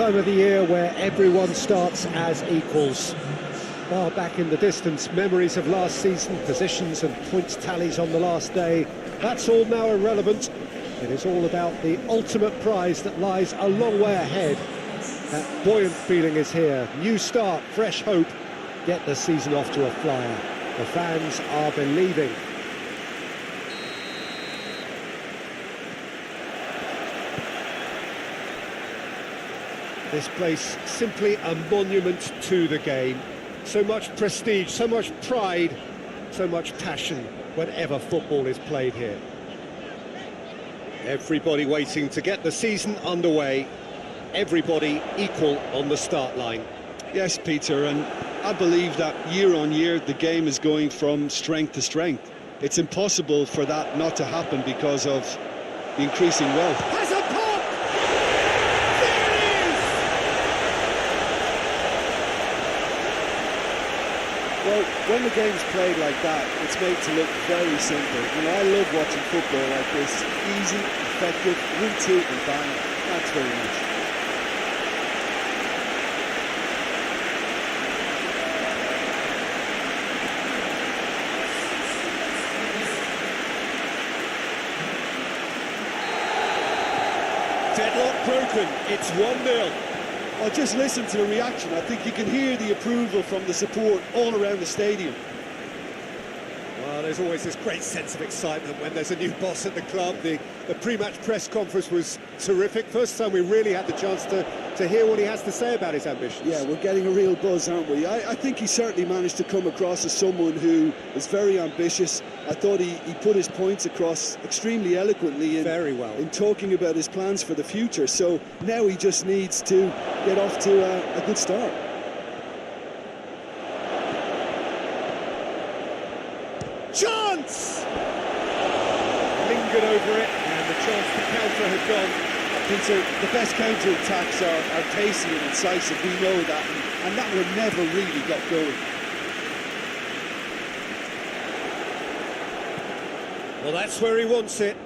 time of the year where everyone starts as equals. Far back in the distance, memories of last season, positions and points tallies on the last day, that's all now irrelevant. It is all about the ultimate prize that lies a long way ahead. That buoyant feeling is here. New start, fresh hope. Get the season off to a flyer. The fans are believing. This place simply a monument to the game. So much prestige, so much pride, so much passion whenever football is played here. Everybody waiting to get the season underway. Everybody equal on the start line. Yes, Peter, and I believe that year on year the game is going from strength to strength. It's impossible for that not to happen because of the increasing wealth. Has a pop! There it is! Well, when the game's played like that, it's made to look very simple. You know, I love watching football like this. Easy, effective, 1-2 and bang. That's very much. Deadlock broken, it's 1-0. Well, just listen to the reaction. I think you can hear the approval from the support all around the stadium. Well, there's always this great sense of excitement when there's a new boss at the club. The pre-match press conference was terrific. First time we really had the chance to hear what he has to say about his ambitions. Yeah, we're getting a real buzz, aren't we? I think he certainly managed to come across as someone who is very ambitious. I thought he put his points across extremely eloquently in talking about his plans for the future. So now he just needs to get off to a good start. Chance! Lingered over it, and the chance to counter had gone. Peter, the best counter-attacks are pacey and incisive, we know that, and that one never really got going. Well, that's where he wants it.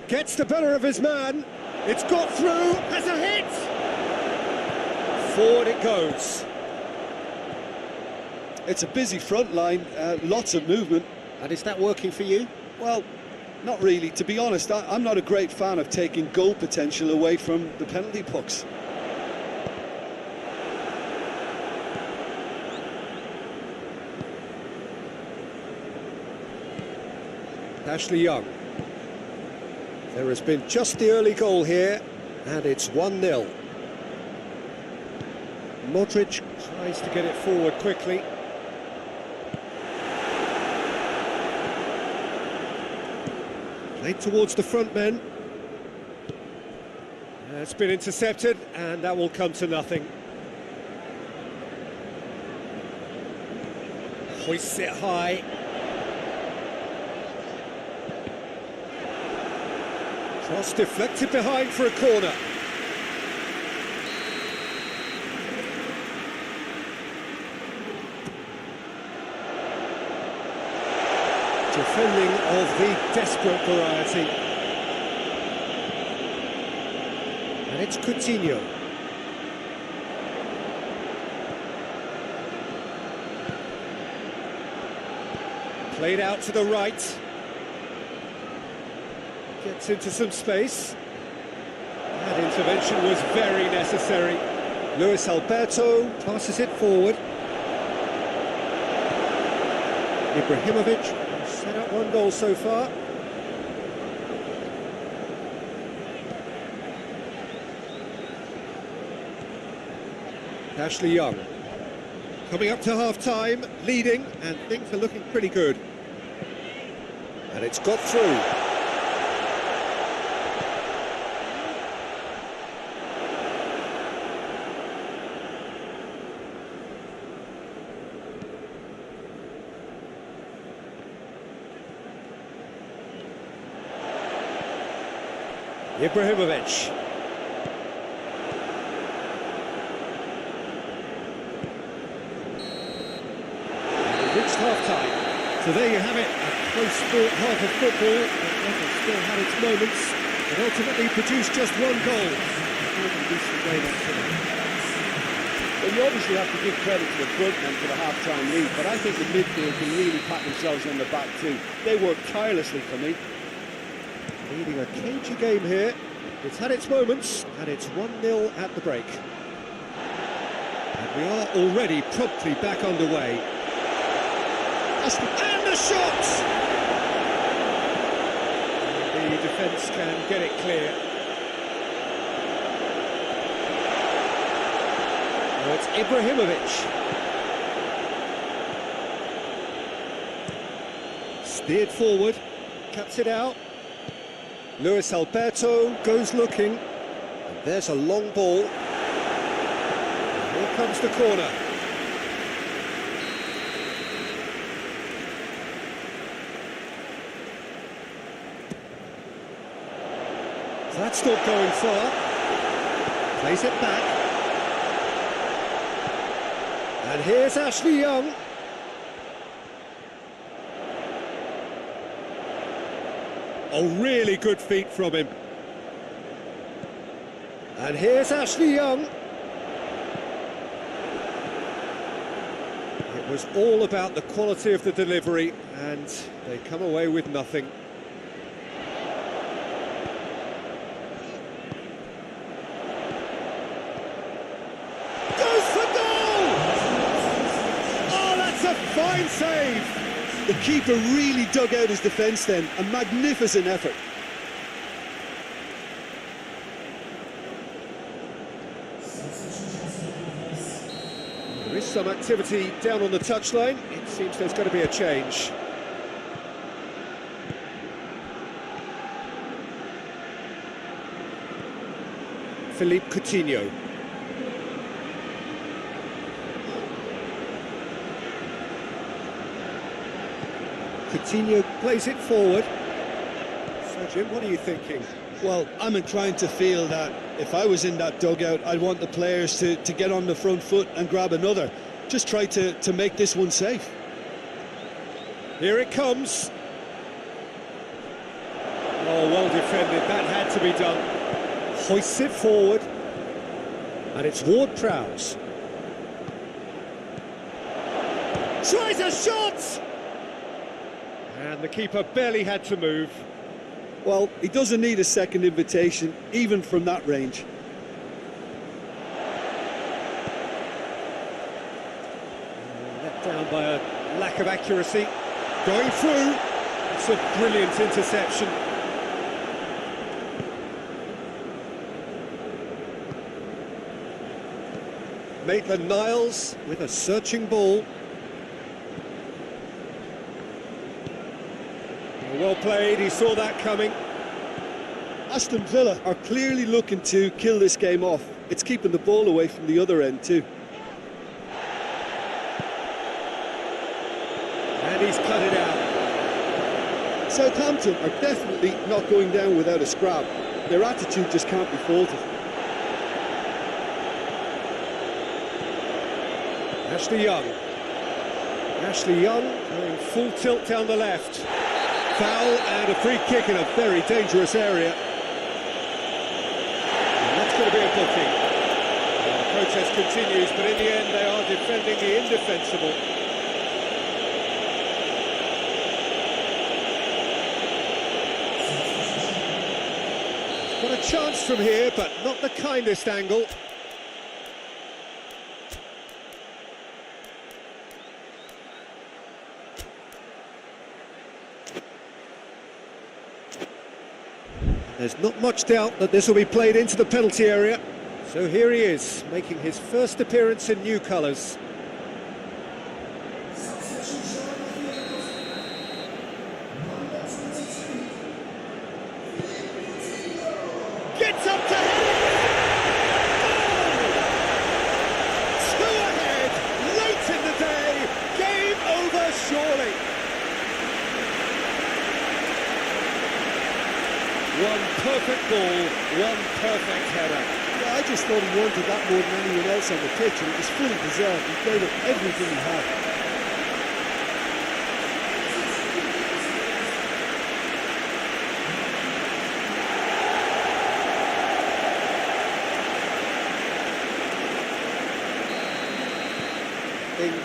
Gets the better of his man. It's got through, has a hit! Forward it goes. It's a busy front line, lots of movement. And is that working for you? Well, not really. To be honest, I'm not a great fan of taking goal potential away from the penalty box. Ashley Young. There has been just the early goal here, and it's 1-0. Modric tries to get it forward quickly. Played towards the front men. It's been intercepted, and that will come to nothing. Hoists it high. Cross deflected behind for a corner. Defending of the desperate variety. And it's Coutinho. Played out to the right. Gets into some space. That intervention was very necessary. Luis Alberto passes it forward. Ibrahimovic set up one goal so far. Ashley Young coming up to half-time, leading, and things are looking pretty good. And it's got through. Ibrahimovic. And we reached half-time. So there you have it, a close-fought half of football, but still had its moments. It ultimately produced just one goal. Well, you obviously have to give credit to the front men for the half-time lead, but I think the midfield can really pat themselves on the back too. They work tirelessly for me. Leading a cagey game here. It's had its moments, and it's 1-0 at the break. And we are already promptly back underway. Aston, and the shot! The defence can get it clear. Now it's Ibrahimovic. Steered forward, cuts it out. Luis Alberto goes looking. And there's a long ball. Here comes the corner. That's not going far. Plays it back. And here's Ashley Young. Oh, really good feet from him. And here's Ashley Young. It was all about the quality of the delivery, and they come away with nothing. Fine save! The keeper really dug out his defence then, a magnificent effort. There is some activity down on the touchline. It seems there's going to be a change. Philippe Coutinho. Coutinho plays it forward. So, Jim, what are you thinking? Well, I'm inclined to feel that if I was in that dugout, I'd want the players to get on the front foot and grab another. Just try to make this one safe. Here it comes. Oh, well defended. That had to be done. Hoists it forward. And it's Ward-Prowse. Tries a shot! And the keeper barely had to move. Well, he doesn't need a second invitation, even from that range. Let down by a lack of accuracy. Going through. It's a brilliant interception. Maitland-Niles with a searching ball. Well played, he saw that coming. Aston Villa are clearly looking to kill this game off. It's keeping the ball away from the other end too. And he's cut it out. Southampton are definitely not going down without a scrap. Their attitude just can't be faulted. Ashley Young. Ashley Young going full tilt down the left. Foul and a free kick in a very dangerous area. And that's going to be a booking. And the protest continues, but in the end they are defending the indefensible. Got a chance from here, but not the kindest angle. There's not much doubt that this will be played into the penalty area. So here he is, making his first appearance in new colours. Gets up to two ahead, late in the day, game over surely. One perfect ball, one perfect header. Yeah, I just thought he wanted that more than anyone else on the pitch, and it was fully deserved. He played up everything he had.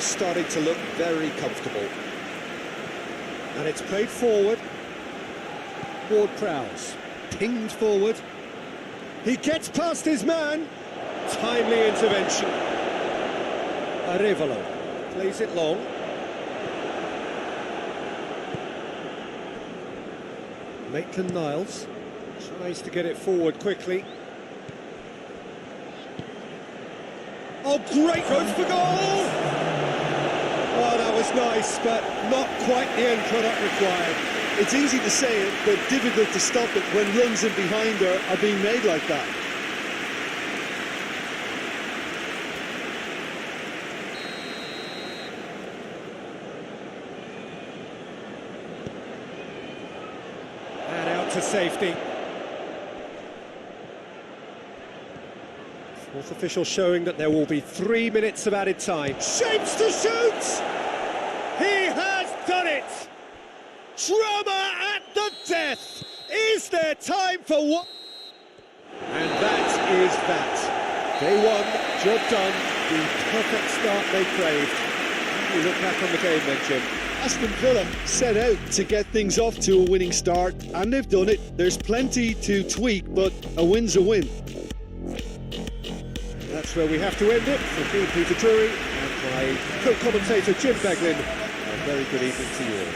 game's starting to look very comfortable. And it's played forward. Ward-Prowse, pinged forward. He gets past his man. Timely intervention. Arevalo plays it long. Maitland-Niles tries to get it forward quickly. Oh, great run for goal! Oh, that was nice, but not quite the end product required. It's easy to say it, but difficult to stop it when runs in behind are being made like that. And out to safety. Fourth official showing that there will be 3 minutes of added time. Shapes to shoot! He has done it! Drama at the death! Is there time for what? And that is that. Day one, job done, the perfect start they craved. How do you look back on the game then, Jim? Aston Villa set out to get things off to a winning start, and they've done it. There's plenty to tweak, but a win's a win. That's where we have to end it. For me, Peter Drury, and my co-commentator Jim Beglin, a very good evening to you all.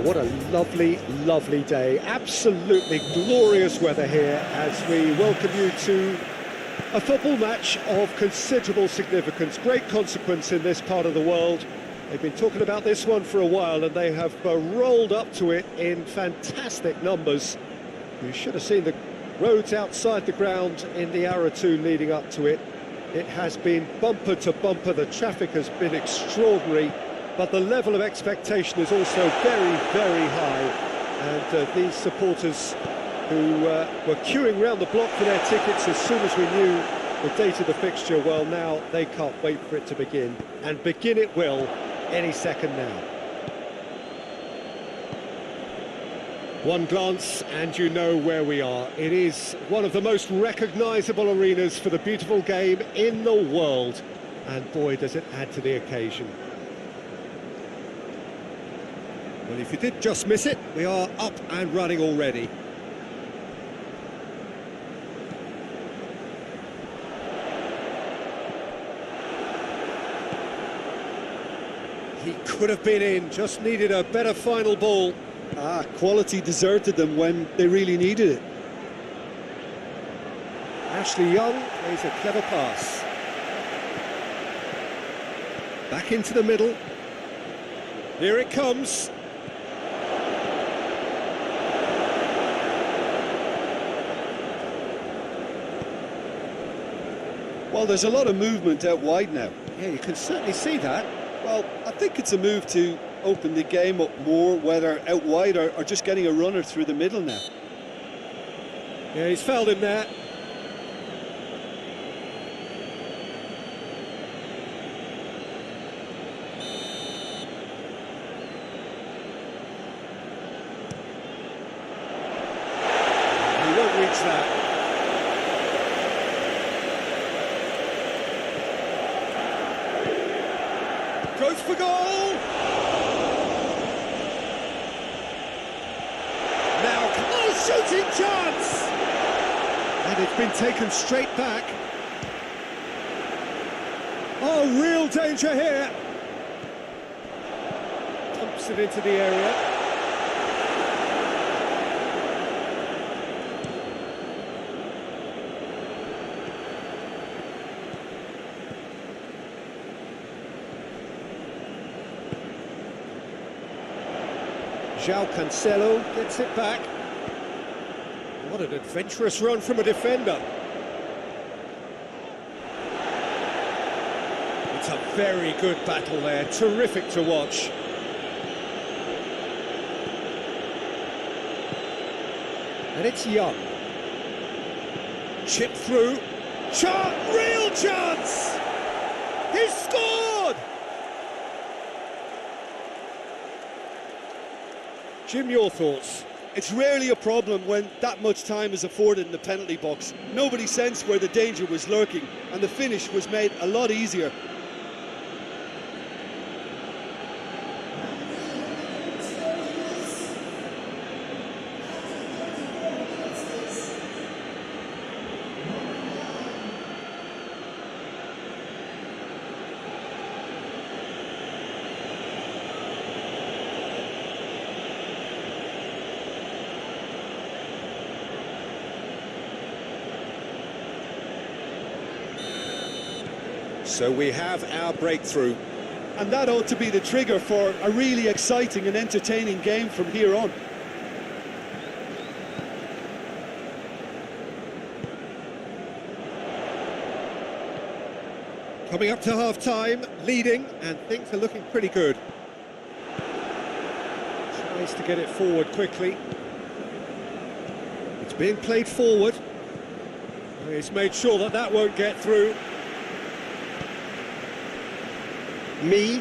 What a lovely, lovely day. Absolutely glorious weather here as we welcome you to a football match of considerable significance, great consequence in this part of the world. They've been talking about this one for a while and they have rolled up to it in fantastic numbers. You should have seen the roads outside the ground in the hour or two leading up to it. It has been bumper to bumper, the traffic has been extraordinary. But the level of expectation is also very, very high. And these supporters who were queuing round the block for their tickets as soon as we knew the date of the fixture, well, now they can't wait for it to begin. And begin it will any second now. One glance and you know where we are. It is one of the most recognisable arenas for the beautiful game in the world. And boy, does it add to the occasion. Well, if you did just miss it, we are up and running already. He could have been in, just needed a better final ball. Quality deserted them when they really needed it. Ashley Young plays a clever pass. Back into the middle. Here it comes. Well, there's a lot of movement out wide now. Yeah, you can certainly see that. Well, I think it's a move to open the game up more, whether out wide or just getting a runner through the middle now. Yeah, he's fouled him there. He won't reach that. Goes for goal! Now, shooting chance! And it's been taken straight back. Oh, real danger here! Pumps it into the area. João Cancelo gets it back. What an adventurous run from a defender. It's a very good battle there, terrific to watch. And it's Young. Chip through. Real chance! He's scored! Jim, your thoughts? It's rarely a problem when that much time is afforded in the penalty box. Nobody sensed where the danger was lurking, and the finish was made a lot easier. So we have our breakthrough. And that ought to be the trigger for a really exciting and entertaining game from here on. Coming up to half-time, leading, and things are looking pretty good. Tries to get it forward quickly. It's being played forward. He's made sure that that won't get through. The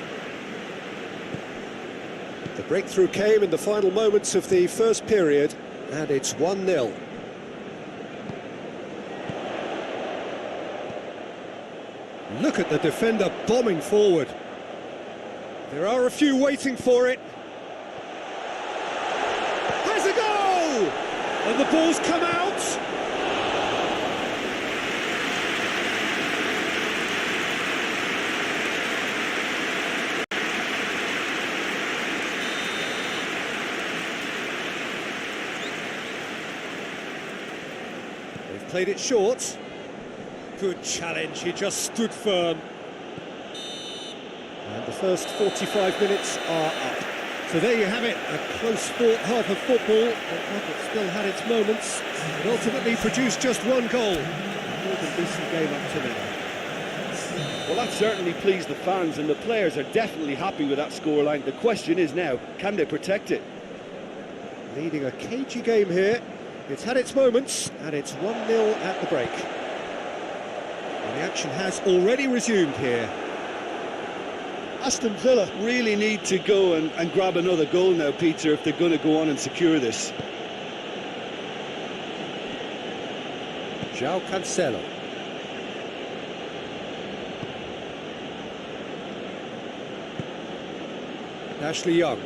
breakthrough came in the final moments of the first period, and it's 1-0. Look at the defender bombing forward. There are a few waiting for it. Has a goal! And the ball's come out. Played it short. Good challenge, he just stood firm. And the first 45 minutes are up. So there you have it, a close fought half of football, but one that still had its moments. It ultimately produced just one goal. More than decent game up to now. Well, that certainly pleased the fans, and the players are definitely happy with that scoreline. The question is now, can they protect it? Leading a cagey game here. It's had its moments, and it's 1-0 at the break. And the action has already resumed here. Aston Villa really need to go and grab another goal now, Peter, if they're going to go on and secure this. João Cancelo. Ashley Young.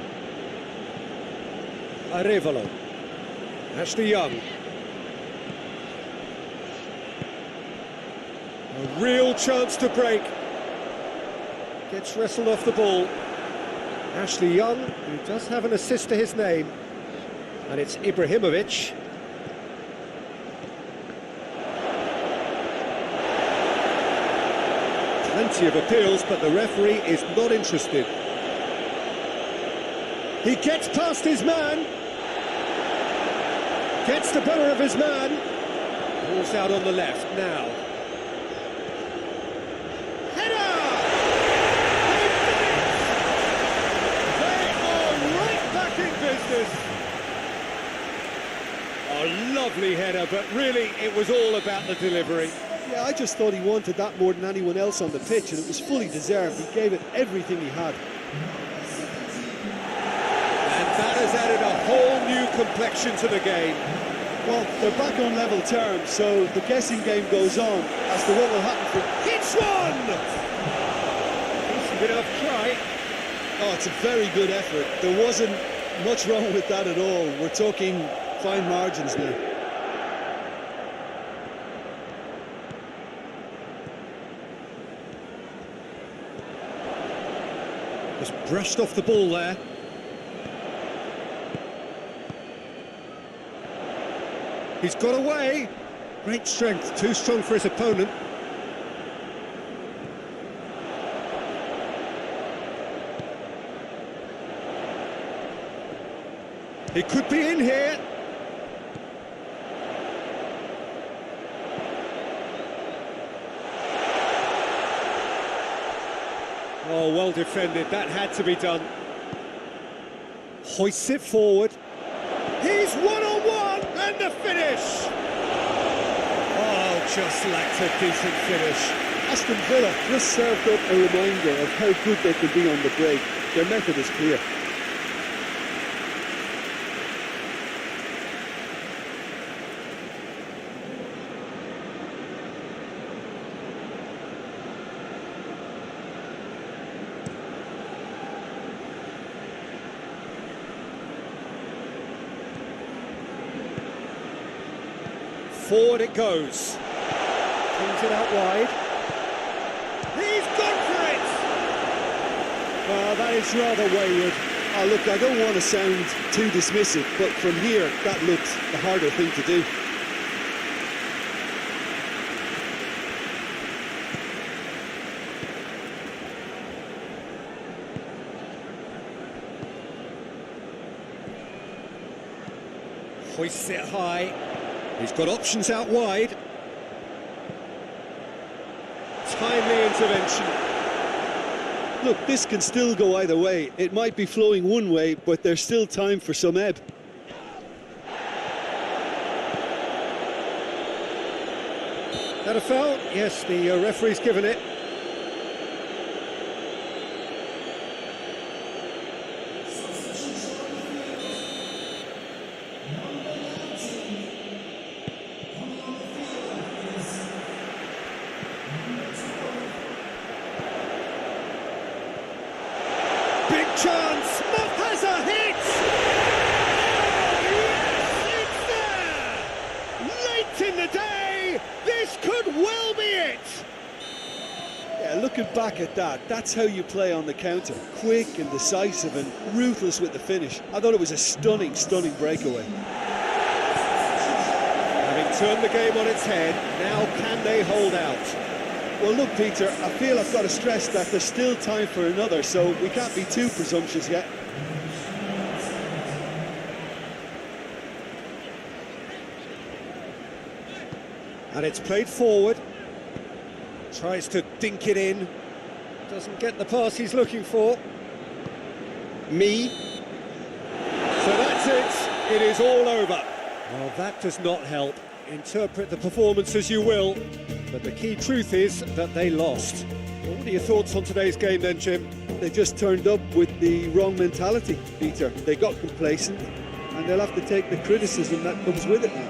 Arevalo. Ashley Young. A real chance to break. Gets wrestled off the ball. Ashley Young, who does have an assist to his name. And it's Ibrahimovic. Plenty of appeals, but the referee is not interested. He gets past his man. Gets the better of his man. Ball's out on the left now. Header! They are right back in business. A lovely header, but really it was all about the delivery. Yeah, I just thought he wanted that more than anyone else on the pitch, and it was fully deserved. He gave it everything he had. And that has added a whole new complexion to the game. Well, they're back on level terms, so the guessing game goes on as to what will happen for... Hits one! Decent bit of try. Oh, it's a very good effort. There wasn't much wrong with that at all. We're talking fine margins now. Just brushed off the ball there. He's got away. Great strength, too strong for his opponent. He could be in here. Oh, well defended. That had to be done. Hoists it forward. He's one-on-one, and the finish! Oh, just lacked a decent finish. Aston Villa just served up a reminder of how good they can be on the break. Their method is clear. Forward it goes. Pulls it out wide. He's gone for it! Well, that is rather wayward. Oh, look, I don't want to sound too dismissive, but from here, that looks the harder thing to do. Hoists it high. He's got options out wide. Timely intervention. Look, this can still go either way. It might be flowing one way, but there's still time for some ebb. That a foul? Yes, the referee's given it. Big chance! Moff has a hit! Oh, yes, it's there! Late in the day, this could well be it! Yeah, looking back at that, that's how you play on the counter. Quick and decisive and ruthless with the finish. I thought it was a stunning, stunning breakaway. Having turned the game on its head, now can they hold out? Well, look, Peter, I feel I've got to stress that there's still time for another, so we can't be too presumptuous yet. And it's played forward. Tries to dink it in. Doesn't get the pass he's looking for. Me. So that's it. It is all over. Well, that does not help. Interpret the performance as you will, but the key truth is that they lost. What are your thoughts on today's game then, Jim? They just turned up with the wrong mentality, Peter. They got complacent, and they'll have to take the criticism that comes with it now.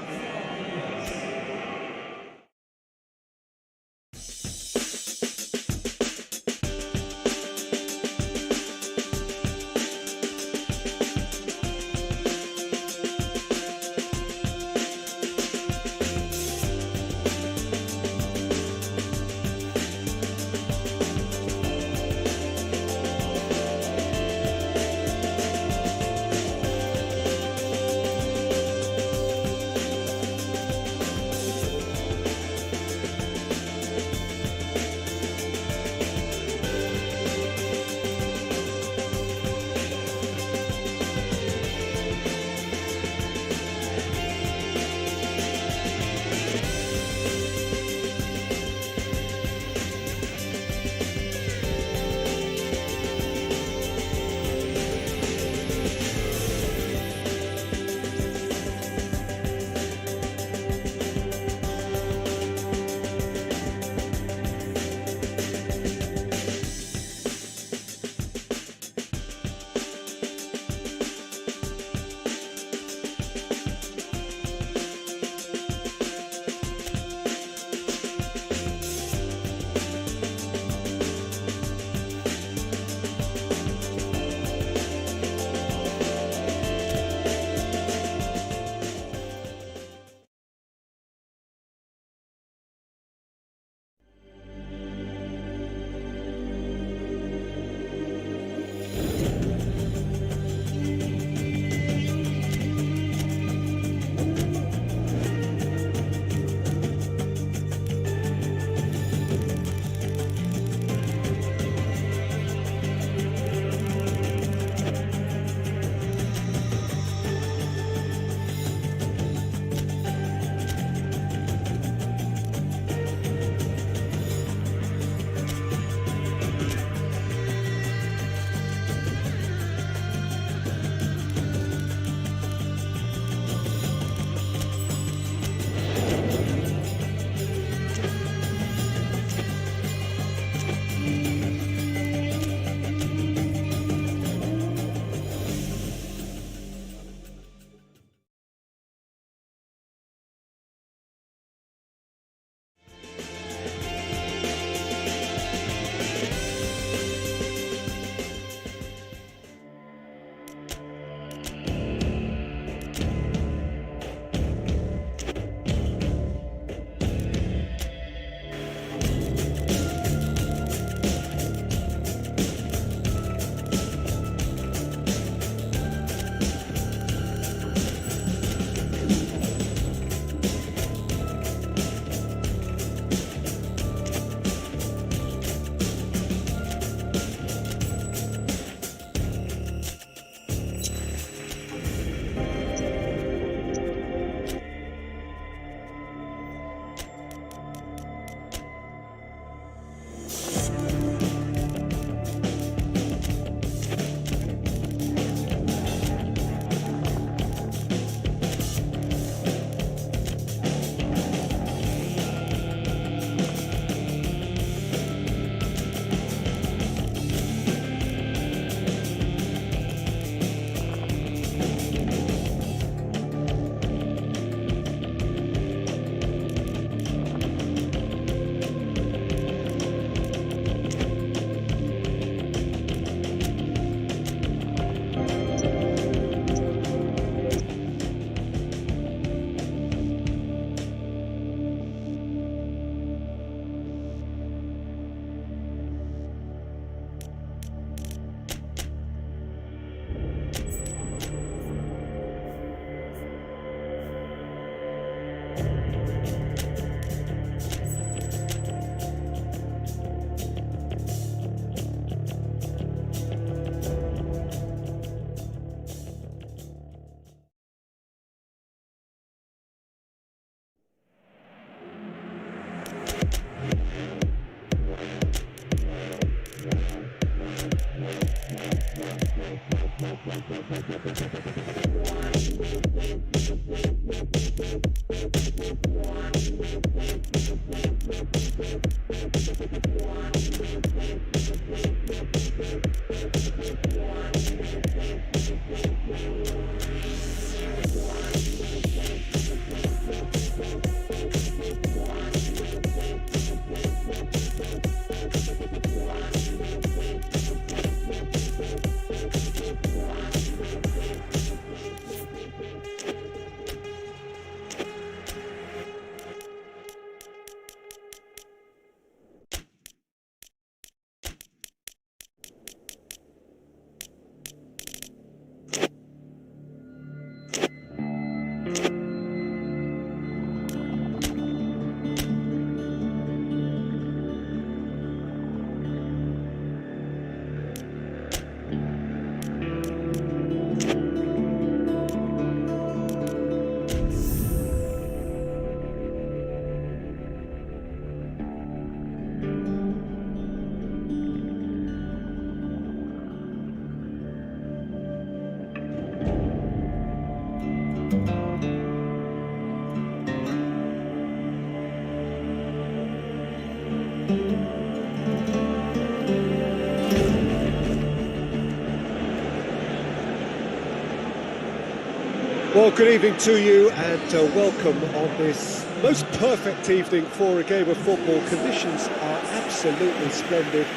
Well, good evening to you and welcome on this most perfect evening for a game of football. Conditions are absolutely splendid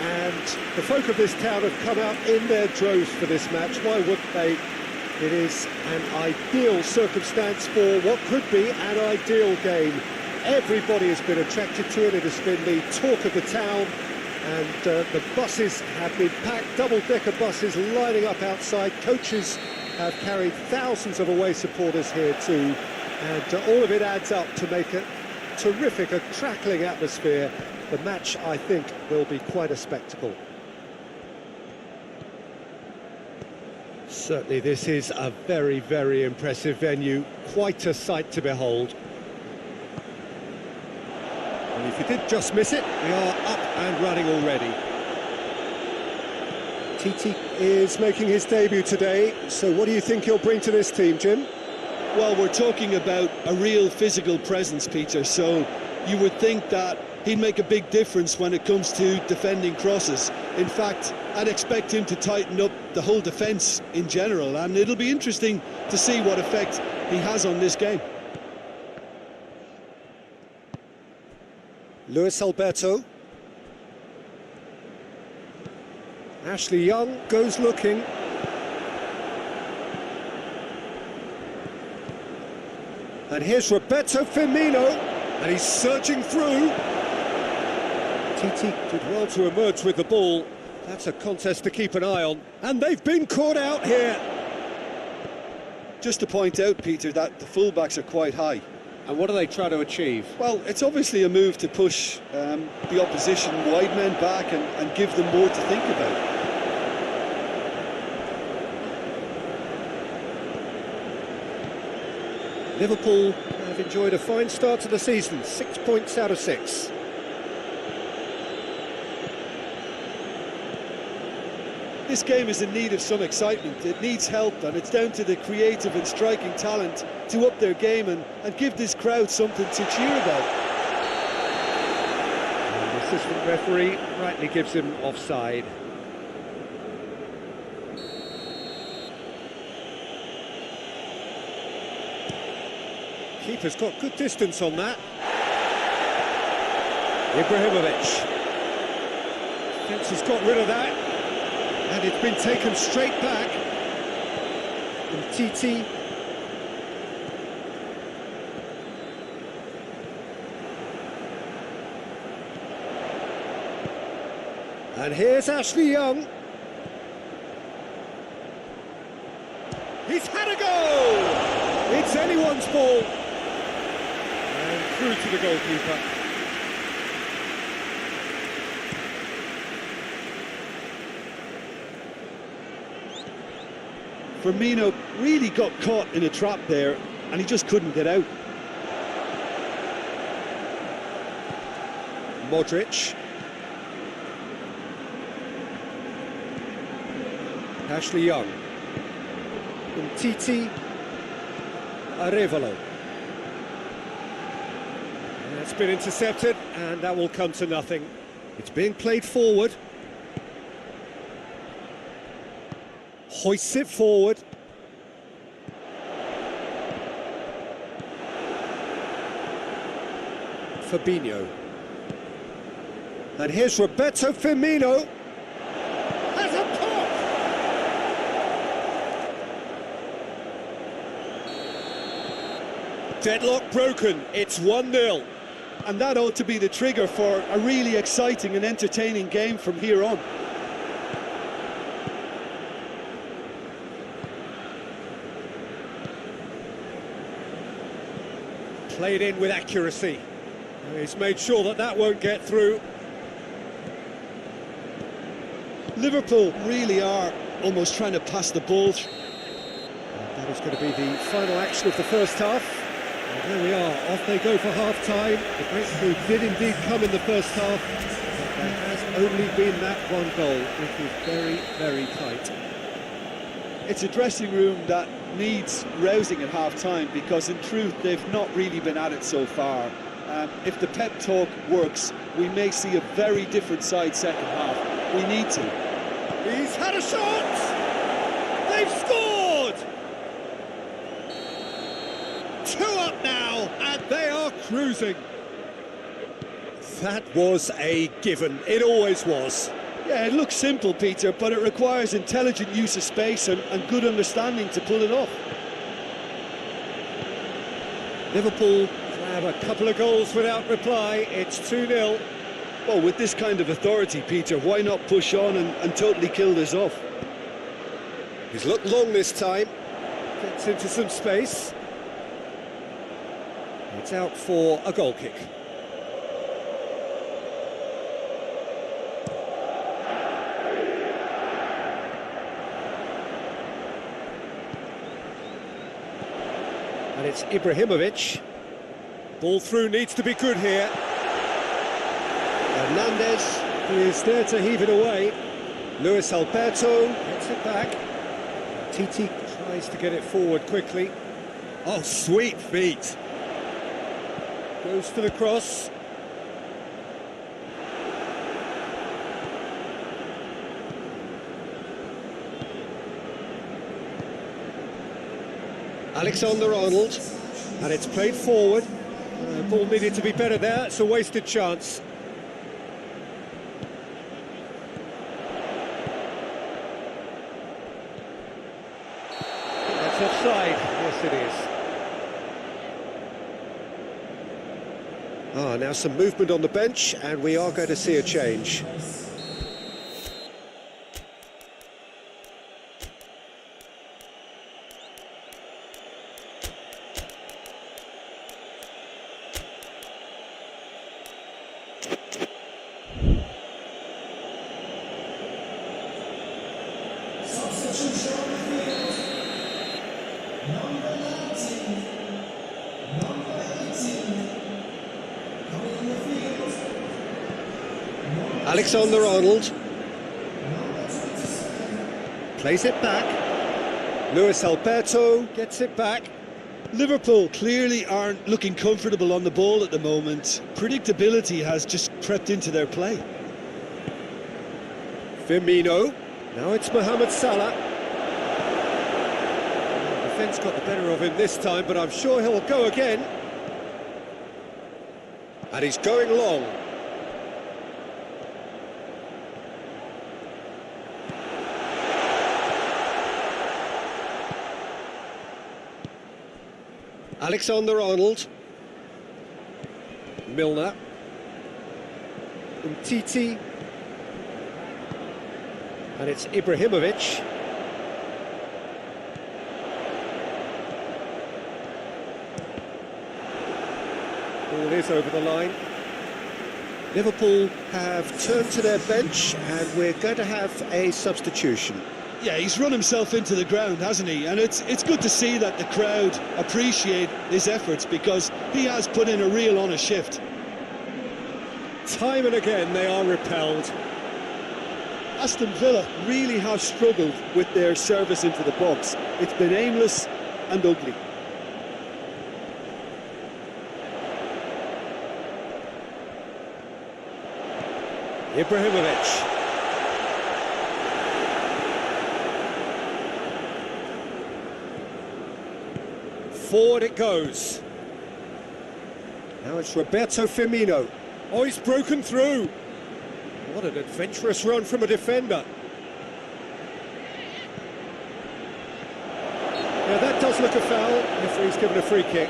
and the folk of this town have come out in their droves for this match. Why wouldn't they? It is an ideal circumstance for what could be an ideal game. Everybody has been attracted to it. It has been the talk of the town and the buses have been packed, double-decker buses lining up outside. Coaches have carried thousands of away supporters here too, and all of it adds up to make it terrific, a crackling atmosphere. The match, I think, will be quite a spectacle. Certainly this is a very, very impressive venue, quite a sight to behold. And if you did just miss it, we are up and running already. Titi is making his debut today, so what do you think he'll bring to this team, Jim? Well, we're talking about a real physical presence, Peter, so you would think that he'd make a big difference when it comes to defending crosses. In fact, I'd expect him to tighten up the whole defence in general, and it'll be interesting to see what effect he has on this game. Luis Alberto. Ashley Young goes looking. And here's Roberto Firmino, and he's surging through. Titi did well to emerge with the ball. That's a contest to keep an eye on. And they've been caught out here. Just to point out, Peter, that the fullbacks are quite high. And what do they try to achieve? Well, it's obviously a move to push the opposition wide men back and give them more to think about. Liverpool have enjoyed a fine start to the season, 6 points out of 6. This game is in need of some excitement. It needs help, and it's down to the creative and striking talent to up their game and give this crowd something to cheer about. And the assistant referee rightly gives him offside. Keeper's got good distance on that. Ibrahimovic. Defence has got rid of that. And it's been taken straight back. And Titi. And here's Ashley Young. He's had a go! It's anyone's ball. through to the goalkeeper. Firmino really got caught in a trap there, and he just couldn't get out. Modric. Ashley Young. Umtiti. Arevalo. It's been intercepted, and that will come to nothing. It's being played forward. Hoists it forward. Fabinho. And here's Roberto Firmino. Has a pop! Deadlock broken. It's 1-0. And that ought to be the trigger for a really exciting and entertaining game from here on. Played in with accuracy. He's made sure that that won't get through. Liverpool really are almost trying to pass the ball. That is going to be the final action of the first half. And there we are, off they go for half-time. The breakthrough did indeed come in the first half, but there has only been that one goal. It is very, very tight. It's a dressing room that needs rousing at half-time, because in truth they've not really been at it so far. If the pep talk works, we may see a very different side second half. We need to. He's had a shot! They've scored! 2 up now, and they are cruising. That was a given. It always was. Yeah, it looks simple, Peter, but it requires intelligent use of space and good understanding to pull it off. Liverpool have a couple of goals without reply. It's 2-0. Well, with this kind of authority, Peter, why not push on and totally kill this off? He's looked long this time. Gets into some space. It's out for a goal kick. And it's Ibrahimovic. Ball through needs to be good here. Hernandez is there to heave it away. Luis Alberto gets it back. Titi tries to get it forward quickly. Oh, sweet feet. Goes for the cross. Alexander-Arnold, and it's played forward. Ball needed to be better there. It's a wasted chance. That's offside. Yes, it is. Now some movement on the bench, and we are going to see a change. Alexander-Arnold plays it back. Luis Alberto gets it back. Liverpool clearly aren't looking comfortable on the ball at the moment. Predictability has just crept into their play. Firmino. Now it's Mohamed Salah. The defence got the better of him this time, but I'm sure he'll go again. And he's going long. Alexander-Arnold. Milner. Umtiti. And it's Ibrahimovic. Ball is over the line. Liverpool have turned to their bench and we're going to have a substitution. Yeah, he's run himself into the ground, hasn't he? And it's good to see that the crowd appreciate his efforts because he has put in a real honest shift. Time and again they are repelled. Aston Villa really have struggled with their service into the box. It's been aimless and ugly. Ibrahimovic. Forward it goes. Now it's Roberto Firmino. Oh, he's broken through. What an adventurous run from a defender. Yeah, that does look a foul. Referee's given a free kick.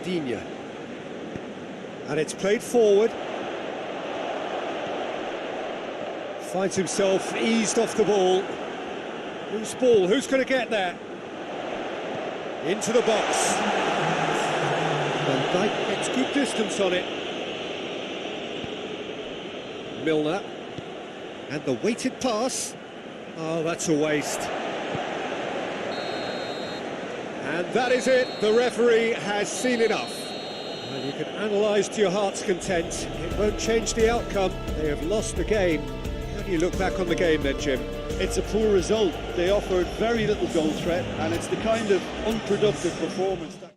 Digne. And it's played forward. Finds himself eased off the ball. Whose ball? Who's going to get there? Into the box. Van Dijk gets good distance on it. Milner. And the weighted pass. Oh, that's a waste. And that is it. The referee has seen enough. And you can analyse to your heart's content. It won't change the outcome. They have lost the game. How do you look back on the game then, Jim? It's a poor result. They offered very little goal threat, and it's the kind of unproductive performance that...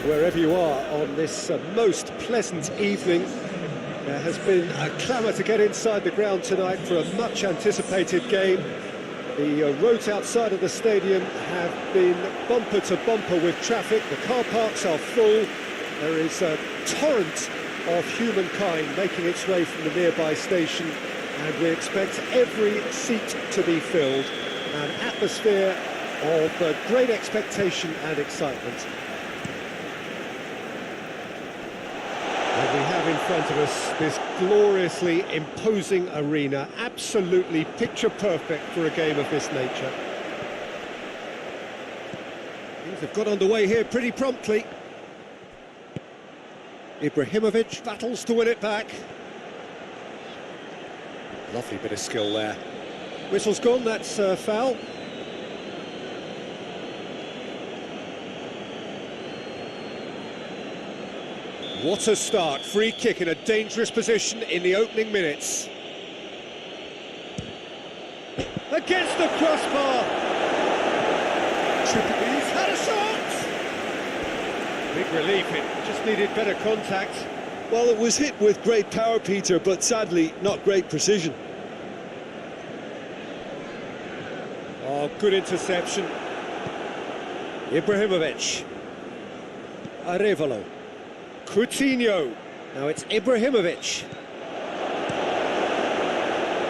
Wherever you are on this most pleasant evening, there has been a clamour to get inside the ground tonight for a much anticipated game. The roads outside of the stadium have been bumper to bumper with traffic. The car parks are full. There is a torrent of humankind making its way from the nearby station, and we expect every seat to be filled. An atmosphere of great expectation and excitement. And we have in front of us this gloriously imposing arena, absolutely picture perfect for a game of this nature. Things have got underway here pretty promptly. Ibrahimovic battles to win it back. Lovely bit of skill there. Whistle's gone, that's foul. What a start, free kick in a dangerous position in the opening minutes. Against the crossbar. He's had a shot. Big relief, it just needed better contact. Well, it was hit with great power, Peter, but sadly not great precision. Oh, good interception. Ibrahimovic. Arevalo. Coutinho. Now it's Ibrahimovic.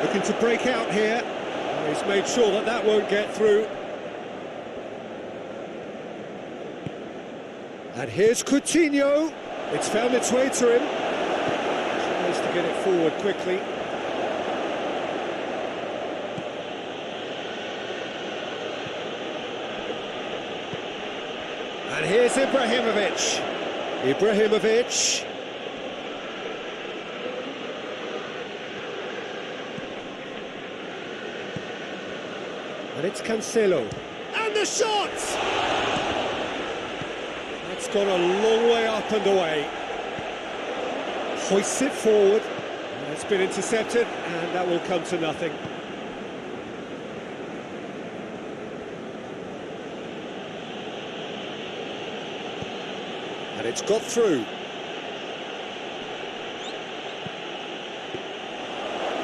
Looking to break out here. Oh, he's made sure that that won't get through. And here's Coutinho. It's found its way to him. Tries to get it forward quickly. And here's Ibrahimovic. Ibrahimovic. And it's Cancelo. And the shot! That's gone a long way up and away. Hoists it forward. And it's been intercepted, and that will come to nothing. And it's got through.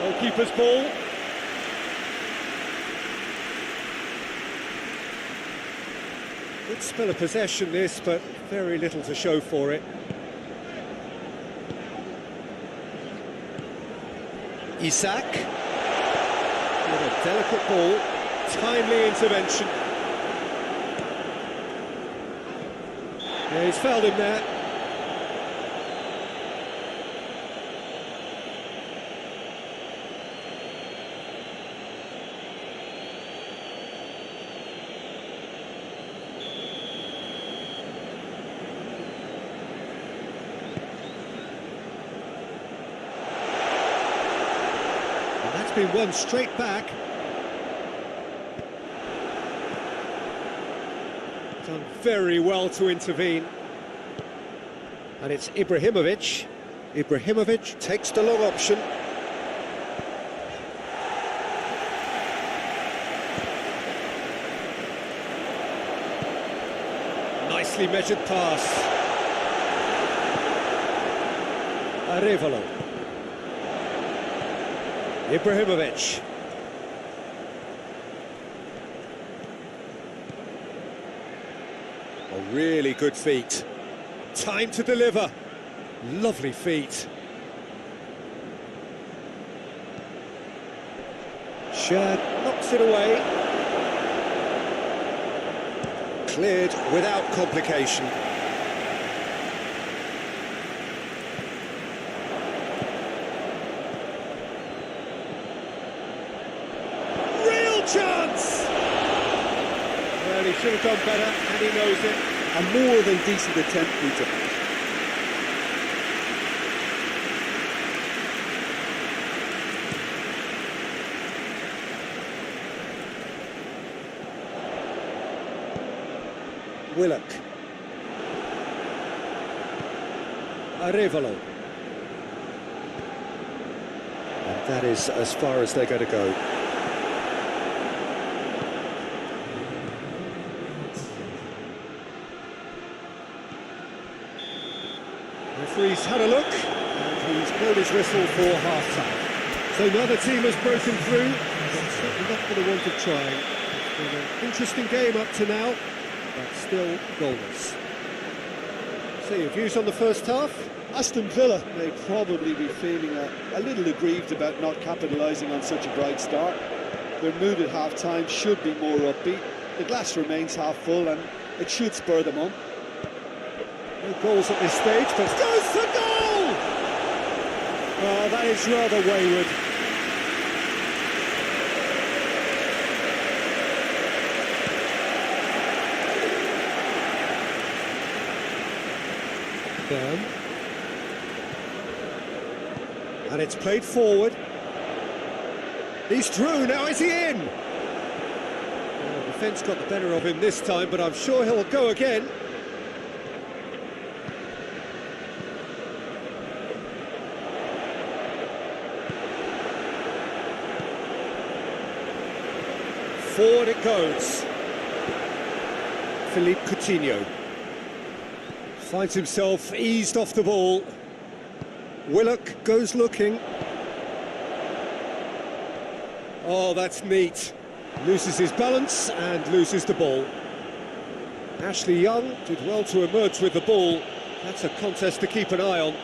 Goalkeeper's ball. Good spell of possession this, but very little to show for it. Isak. With a delicate ball. Timely intervention. Yeah, he's fouled him there. And that's been won straight back. Done very well to intervene. And it's Ibrahimovic. Ibrahimovic takes the long option. Nicely measured pass. Arevalo. Ibrahimovic. A really good feat. Time to deliver. Lovely feet. Shad knocks it away. Cleared without complication. Real chance! Well, he should have done better, and he knows it. A more than decent attempt, Peter. Willock. Arevalo. And that is as far as they're going to go. Referee's had a look, and he's blown his whistle for half-time. So neither team has broken through, but certainly not for the want of trying. It's been an interesting game up to now, but still goalless. So your views on the first half? Aston Villa may probably be feeling a little aggrieved about not capitalising on such a bright start. Their mood at half-time should be more upbeat. The glass remains half full, and it should spur them on. No goals at this stage, but goes for goal! Oh, that is rather wayward. Down. And it's played forward. He's through, now is he in? Well, the defence got the better of him this time, but I'm sure he'll go again. Forward it goes. Philippe Coutinho finds himself eased off the ball. Willock goes looking. Oh, that's neat. Loses his balance and loses the ball. Ashley Young did well to emerge with the ball. That's a contest to keep an eye on.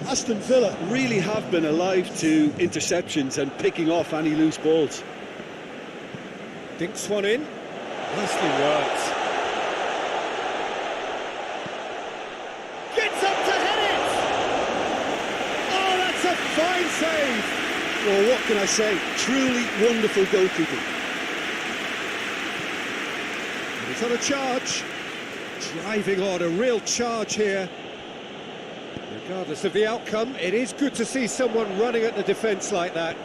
Aston Villa really have been alive to interceptions and picking off any loose balls. Dinks one in. Nicely worked. Gets up to head it! Oh, that's a fine save! Well, what can I say? Truly wonderful goalkeeping. He's on a charge. Driving on, a real charge here. Regardless of the outcome, it is good to see someone running at the defence like that.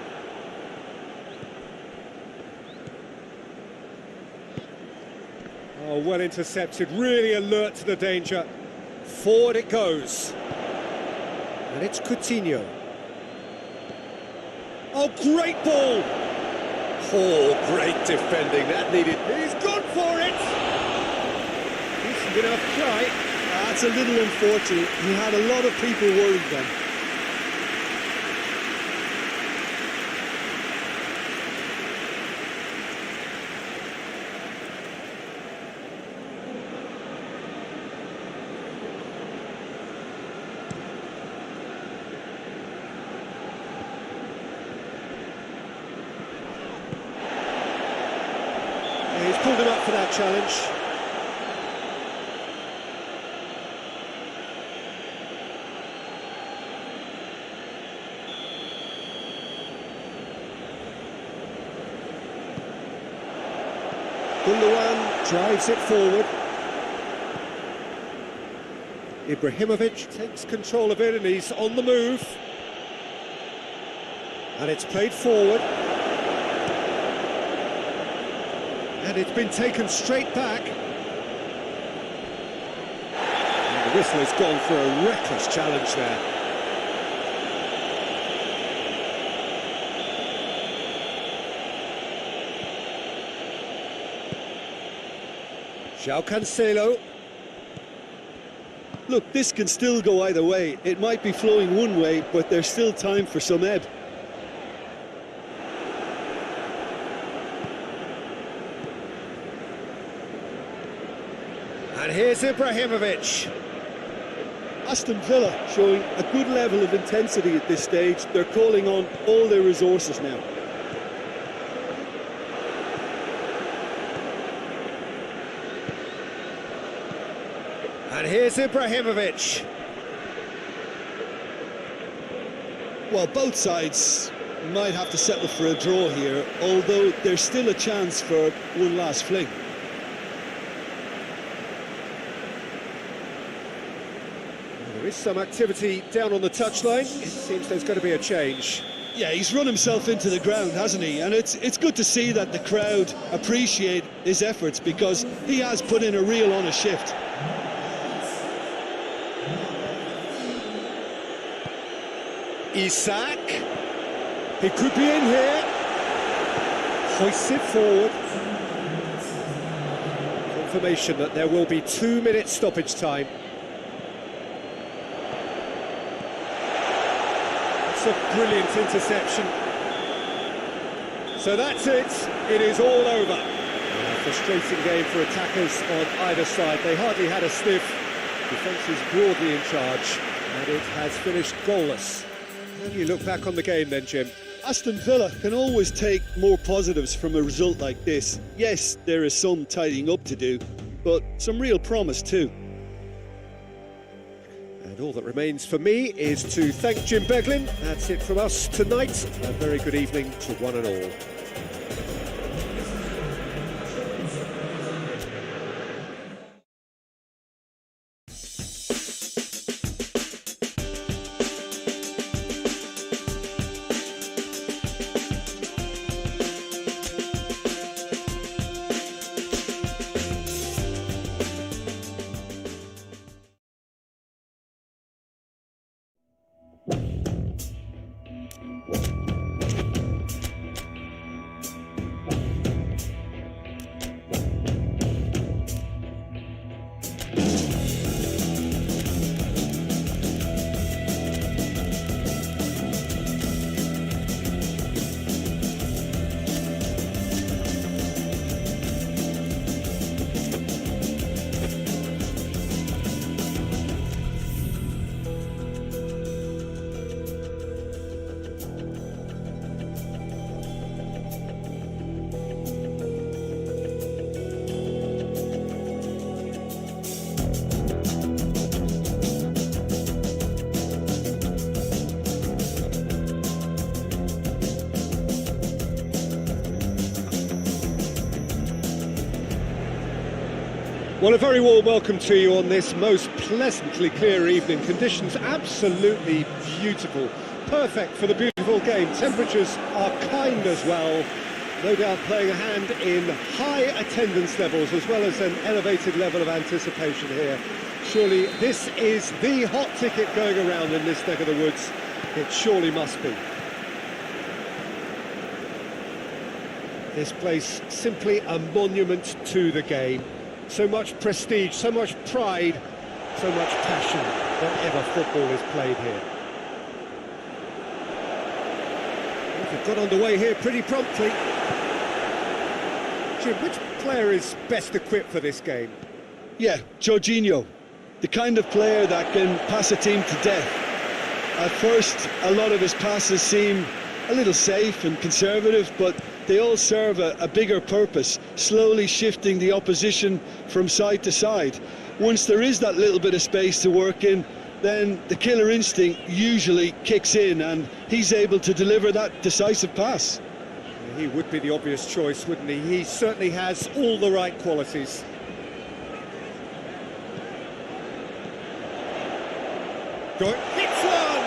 Oh, well intercepted, really alert to the danger. Forward it goes. And it's Coutinho. Oh, great ball! Oh, great defending, that needed... He's gone for it! Decent enough try. That's a little unfortunate. He had a lot of people worried then. He's pulled him up for that challenge. Gundogan drives it forward. Ibrahimovic takes control of it and he's on the move. And it's played forward. And it's been taken straight back. And the whistle has gone for a reckless challenge there. João Cancelo. Look, this can still go either way. It might be flowing one way, but there's still time for some ebb. And here's Ibrahimovic. Aston Villa showing a good level of intensity at this stage. They're calling on all their resources now. And here's Ibrahimovic. Well, both sides might have to settle for a draw here, although there's still a chance for one last fling. There is some activity down on the touchline. It seems there's going to be a change. Yeah, he's run himself into the ground, hasn't he? And it's good to see that the crowd appreciate his efforts, because he has put in a real honest shift. Isak. He could be in here. Hoists it forward. Confirmation that there will be 2 minutes stoppage time. It's a brilliant interception. So that's it. It is all over. A frustrating game for attackers on either side. They hardly had a sniff. Defence is broadly in charge, and it has finished goalless. How do you look back on the game then, Jim? Aston Villa can always take more positives from a result like this. Yes, there is some tidying up to do, but some real promise too. And all that remains for me is to thank Jim Beglin. That's it from us tonight. A very good evening to one and all. Well, a very warm welcome to you on this most pleasantly clear evening. Conditions absolutely beautiful, perfect for the beautiful game. Temperatures are kind as well, no doubt playing a hand in high attendance levels as well as an elevated level of anticipation here. Surely this is the hot ticket going around in this neck of the woods. It surely must be. This place simply a monument to the game. So much prestige, so much pride, so much passion whenever football is played here. We've got underway here pretty promptly. Jim, which player is best equipped for this game? Yeah, Jorginho. The kind of player that can pass a team to death. At first, a lot of his passes seem a little safe and conservative, but they all serve a bigger purpose, slowly shifting the opposition from side to side. Once there is that little bit of space to work in, then the killer instinct usually kicks in and he's able to deliver that decisive pass. He would be the obvious choice, wouldn't he? He certainly has all the right qualities. Hits one!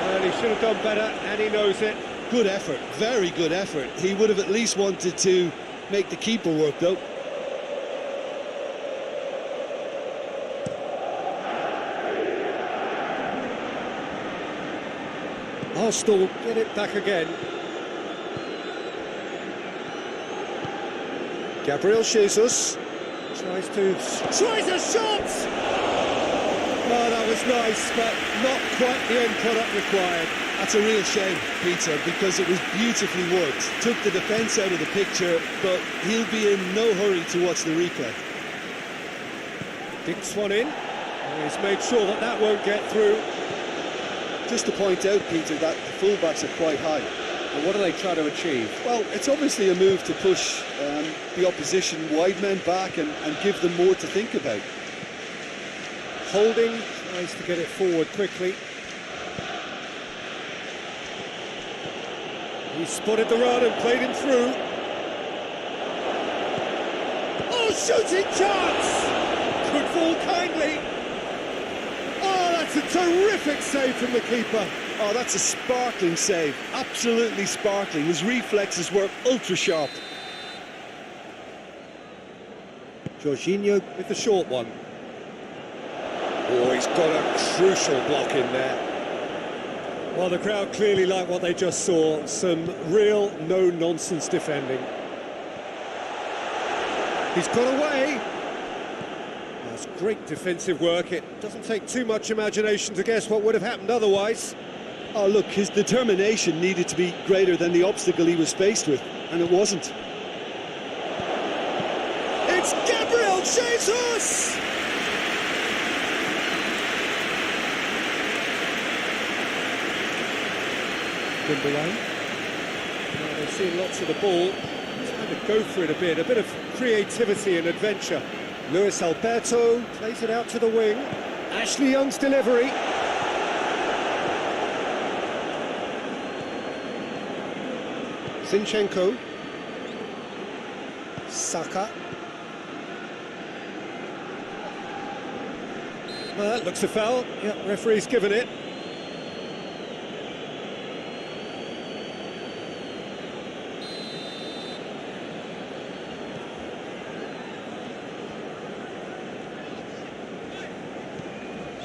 Well, he should have done better, and he knows it. Good effort, very good effort. He would have at least wanted to make the keeper work, though. Arsenal get it back again. Gabriel Jesus tries a shot! Oh, that was nice, but not quite the end product required. That's a real shame, Peter, because it was beautifully worked. Took the defence out of the picture, but he'll be in no hurry to watch the replay. Dinks one in. He's made sure that that won't get through. Just to point out, Peter, that the fullbacks are quite high. And what do they try to achieve? Well, it's obviously a move to push the opposition wide men back and give them more to think about. Holding tries to get it forward quickly. He spotted the run and played him through. Oh, shooting chance! Could fall kindly. Oh, that's a terrific save from the keeper. Oh, that's a sparkling save. Absolutely sparkling. His reflexes were ultra sharp. Jorginho with the short one. Oh, he's got a crucial block in there. Well, the crowd clearly like what they just saw. Some real no-nonsense defending. He's got away. That's great defensive work. It doesn't take too much imagination to guess what would have happened otherwise. Oh, look, his determination needed to be greater than the obstacle he was faced with, and it wasn't. It's Gabriel Jesus! Well, they've seen lots of the ball, trying to go for it a bit of creativity and adventure. Luis Alberto plays it out to the wing. Ashley Young's delivery. Zinchenko. Saka. Well, that looks a foul. Yep, referee's given it.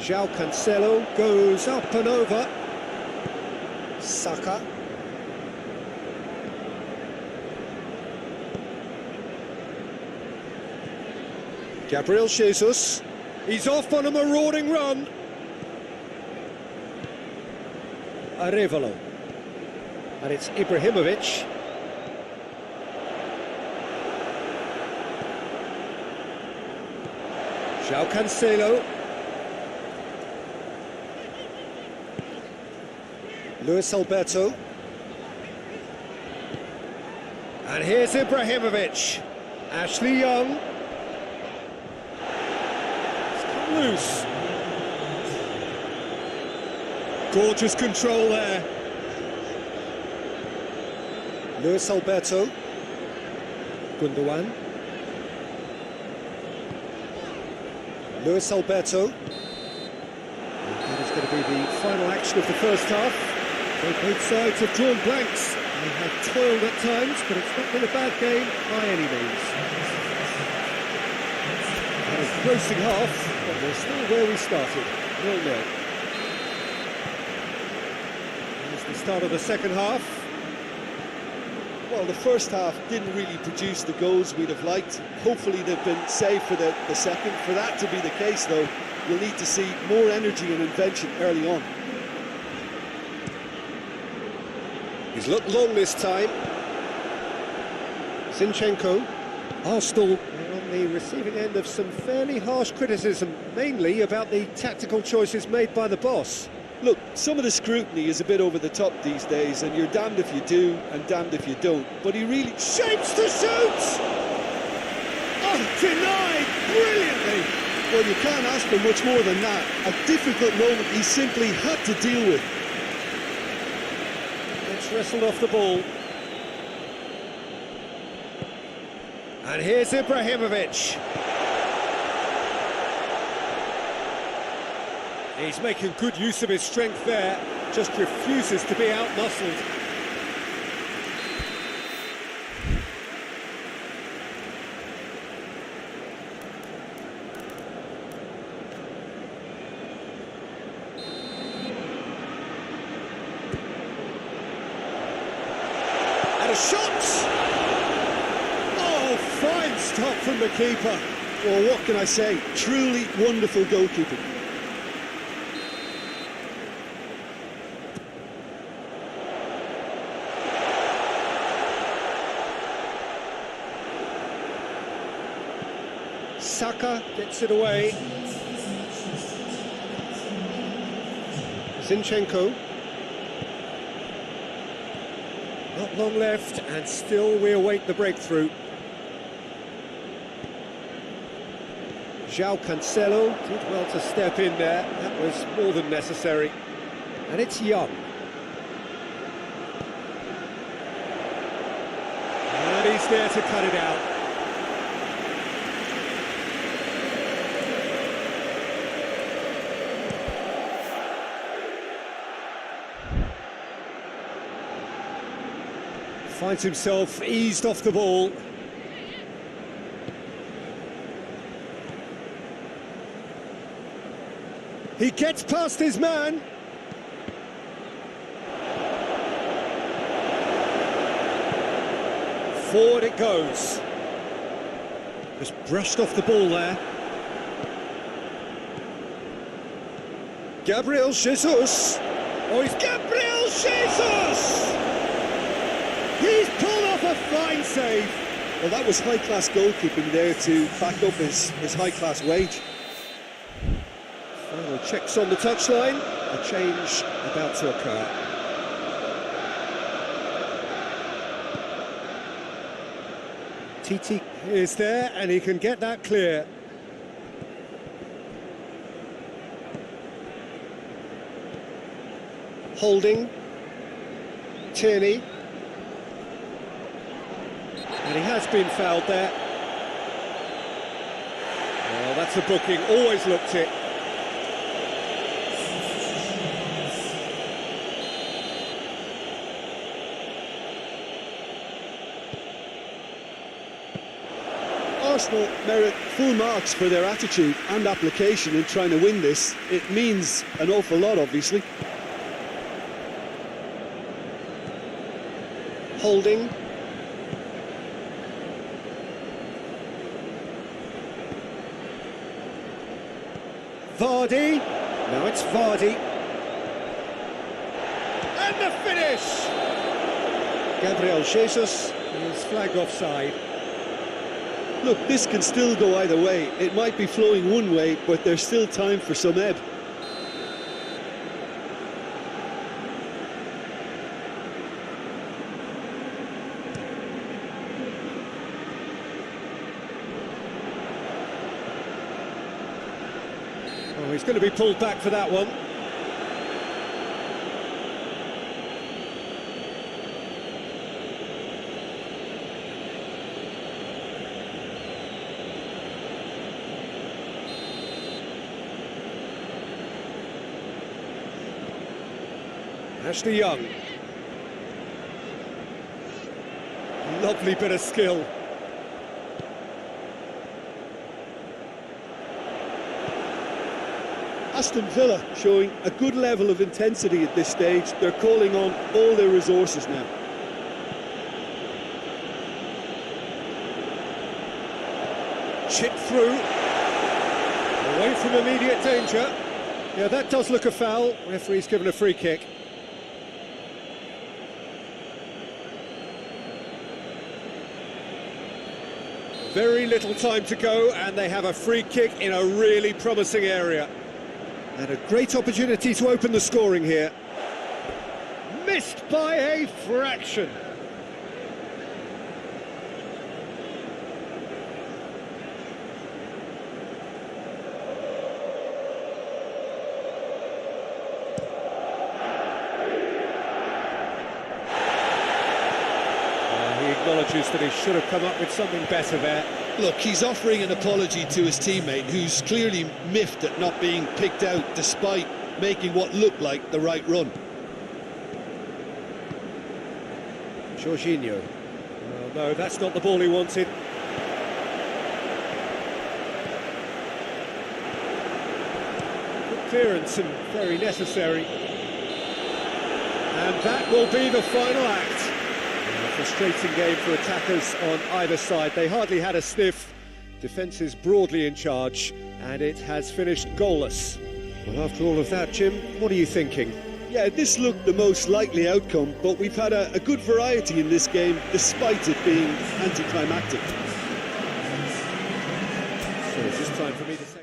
João Cancelo goes up and over. Saka. Gabriel Jesus. He's off on a marauding run. Arevalo. And it's Ibrahimovic. João Cancelo. Luis Alberto. And here's Ibrahimovic. Ashley Young. It's come loose. Gorgeous control there. Luis Alberto. Gundogan. Luis Alberto. That is going to be the final action of the first half. Both sides have drawn blanks. They have toiled at times, but it's not been a bad game by any means. And a grossing half, but we're still where we started, 0-0. Here's the start of the second half. Well, the first half didn't really produce the goals we'd have liked. Hopefully they've been saved for the second. For that to be the case, though, you'll need to see more energy and invention early on. He's looked long this time. Zinchenko. Arsenal are on the receiving end of some fairly harsh criticism, mainly about the tactical choices made by the boss. Look, some of the scrutiny is a bit over the top these days, and you're damned if you do and damned if you don't. But he really shapes to shoot! Oh, denied brilliantly! Well, you can't ask for much more than that. A difficult moment he simply had to deal with. It's wrestled off the ball. And here's Ibrahimovic. He's making good use of his strength there, just refuses to be out-muscled. And a shot! Oh, fine stop from the keeper. Well, what can I say? Truly wonderful goalkeeping. Saka gets it away. Zinchenko. Not long left, and still we await the breakthrough. João Cancelo did well to step in there. That was more than necessary. And it's Young. And he's there to cut it out. Finds himself eased off the ball. He gets past his man. Forward it goes. Just brushed off the ball there. Gabriel Jesus. Oh, it's Gabriel Jesus! He's pulled off a fine save. Well, that was high-class goalkeeping there to back up his high-class wage. Final checks on the touchline. A change about to occur. Titi is there, and he can get that clear. Holding. Tierney. And he has been fouled there. Well, that's a booking, always looked it. Arsenal merit full marks for their attitude and application in trying to win this. It means an awful lot, obviously. Holding. Vardy. Now it's Vardy. And the finish! Gabriel Jesus is flagged offside. Look, this can still go either way. It might be flowing one way, but there's still time for some ebb. Oh, he's going to be pulled back for that one. Ashley Young. Lovely bit of skill. Aston Villa showing a good level of intensity at this stage. They're calling on all their resources now. Chip through. Away from immediate danger. Yeah, that does look a foul. Referee's given a free kick. Very little time to go, and they have a free kick in a really promising area. And a great opportunity to open the scoring here. Missed by a fraction. He acknowledges that he should have come up with something better there. Look, he's offering an apology to his teammate, who's clearly miffed at not being picked out despite making what looked like the right run. Jorginho. Oh, no, that's not the ball he wanted. Good clearance and very necessary. And that will be the final act. A frustrating game for attackers on either side. They hardly had a sniff. Defence is broadly in charge, and it has finished goalless. Well, after all of that, Jim, what are you thinking? Yeah, this looked the most likely outcome, but we've had a good variety in this game, despite it being anticlimactic. So it's just time for me to say...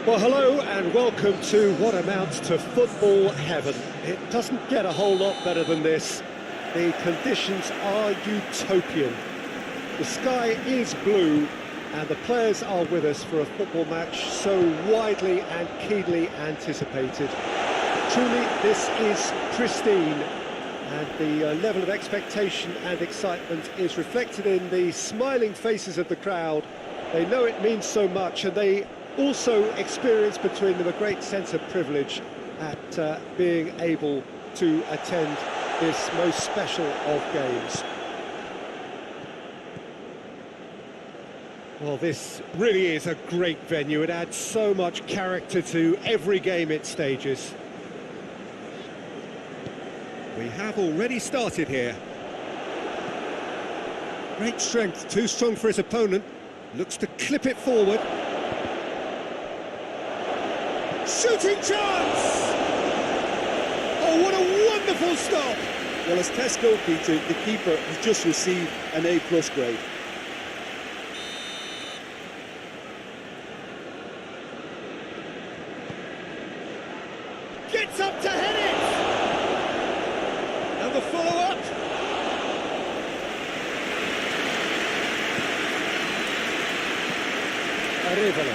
Well, hello and welcome to what amounts to football heaven. It doesn't get a whole lot better than this. The conditions are utopian. The sky is blue and the players are with us for a football match so widely and keenly anticipated. Truly, this is pristine, and the level of expectation and excitement is reflected in the smiling faces of the crowd. They know it means so much, and they also experience between them a great sense of privilege at being able to attend this most special of games. Well, this really is a great venue. It adds so much character to every game it stages. We have already started here. Great strength, too strong for his opponent. Looks to clip it forward. Shooting chance! Oh, what a wonderful stop! Well, as test goalkeeper, the keeper has just received an A+ grade. Gets up to head it! And the follow-up. Arevalo.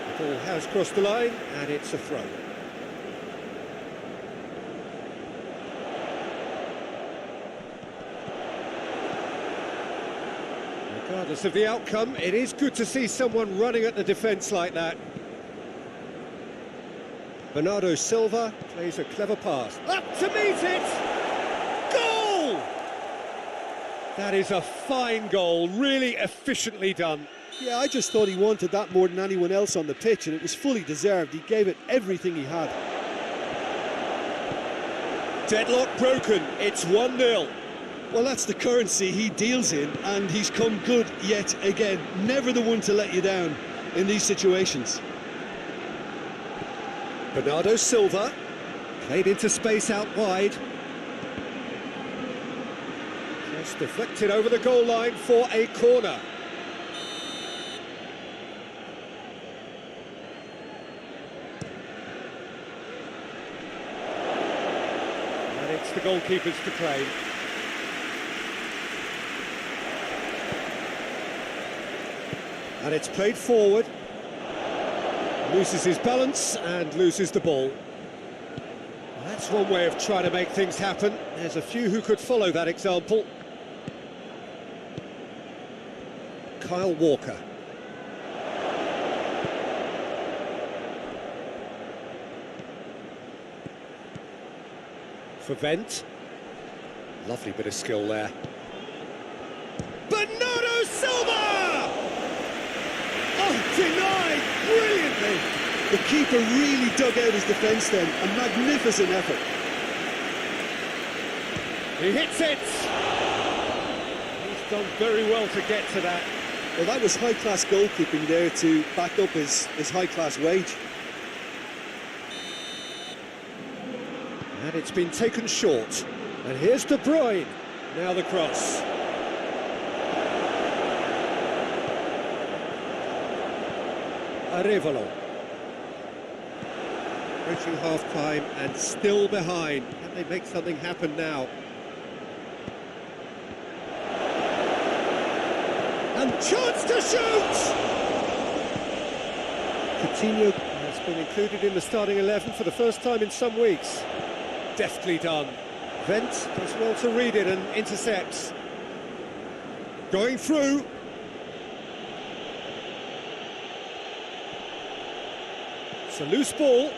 The ball has crossed the line, and it's a throw. Regardless of the outcome, it is good to see someone running at the defence like that. Bernardo Silva plays a clever pass. Up to meet it! Goal! That is a fine goal, really efficiently done. Yeah, I just thought he wanted that more than anyone else on the pitch, and it was fully deserved. He gave it everything he had. Deadlock broken, it's 1-0. Well, that's the currency he deals in, and he's come good yet again. Never the one to let you down in these situations. Bernardo Silva, played into space out wide. Just deflected over the goal line for a corner. And it's the goalkeepers to claim. And it's played forward. Loses his balance and loses the ball. Well, that's one way of trying to make things happen. There's a few who could follow that example. Kyle Walker. For Vent. Lovely bit of skill there. Bernardo Silva! Oh, denied brilliantly. The keeper really dug out his defence then. A magnificent effort. He hits it. He's done very well to get to that. Well, that was high-class goalkeeping there to back up his high-class wage. And it's been taken short. And here's De Bruyne. Now the cross. Arevalo. Approaching half-time and still behind. Can they make something happen now? And chance to shoot! Coutinho has been included in the starting 11 for the first time in some weeks. Deftly done. Vent does well to read it and intercepts. Going through. It's a loose ball.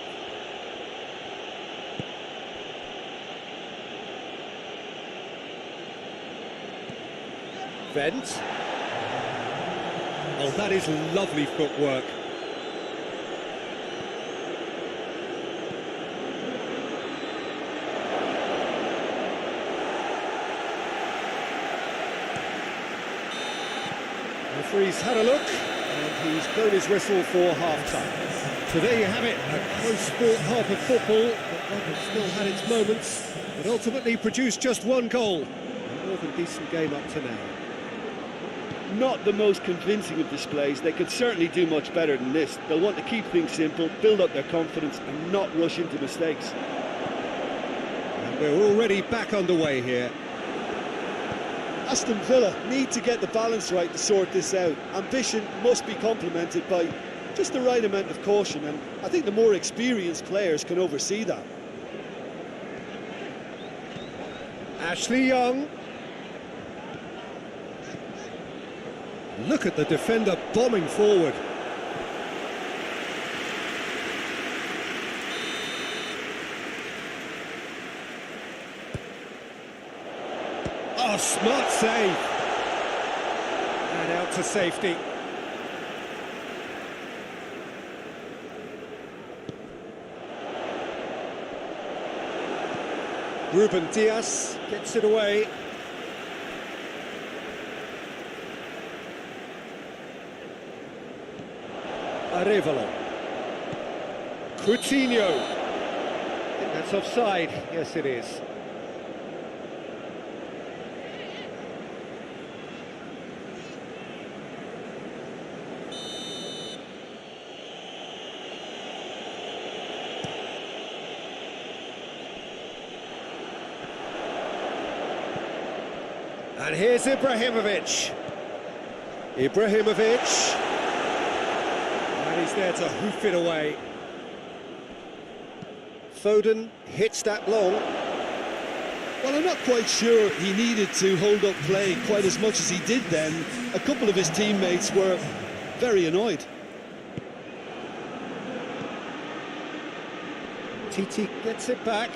Vent. Oh, that is lovely footwork. Referee's had a look, and he's blown his whistle for half-time. So there you have it, a close-fought half of football, but one that still had its moments, but ultimately produced just one goal. A more than decent game up to now. Not the most convincing of displays. They could certainly do much better than this. They'll want to keep things simple, build up their confidence and not rush into mistakes. And we're already back underway here. Aston Villa need to get the balance right to sort this out. Ambition must be complemented by just the right amount of caution, and I think the more experienced players can oversee that. Ashley Young. Look at the defender bombing forward. Oh, smart save. And out to safety. Ruben Diaz gets it away. Arevalo. Coutinho. I think that's offside. Yes, it is. And here's Ibrahimovic. Ibrahimovic. And he's there to hoof it away. Foden hits that long. Well, I'm not quite sure he needed to hold up play quite as much as he did then. A couple of his teammates were very annoyed. Titi gets it back.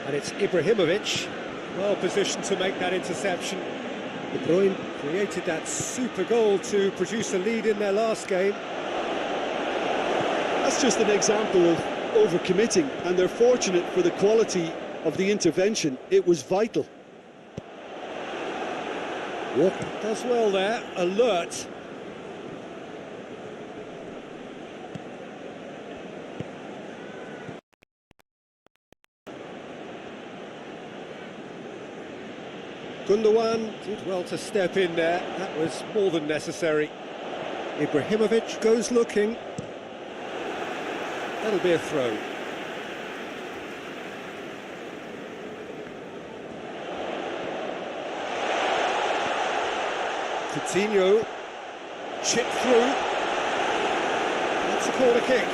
And it's Ibrahimovic, well positioned to make that interception. De Bruyne created that super goal to produce a lead in their last game. That's just an example of overcommitting, and they're fortunate for the quality of the intervention. It was vital. Walker does well there, alert. Gundogan did well to step in there, that was more than necessary. Ibrahimovic goes looking. That'll be a throw. Coutinho, chip through. That's a corner kick.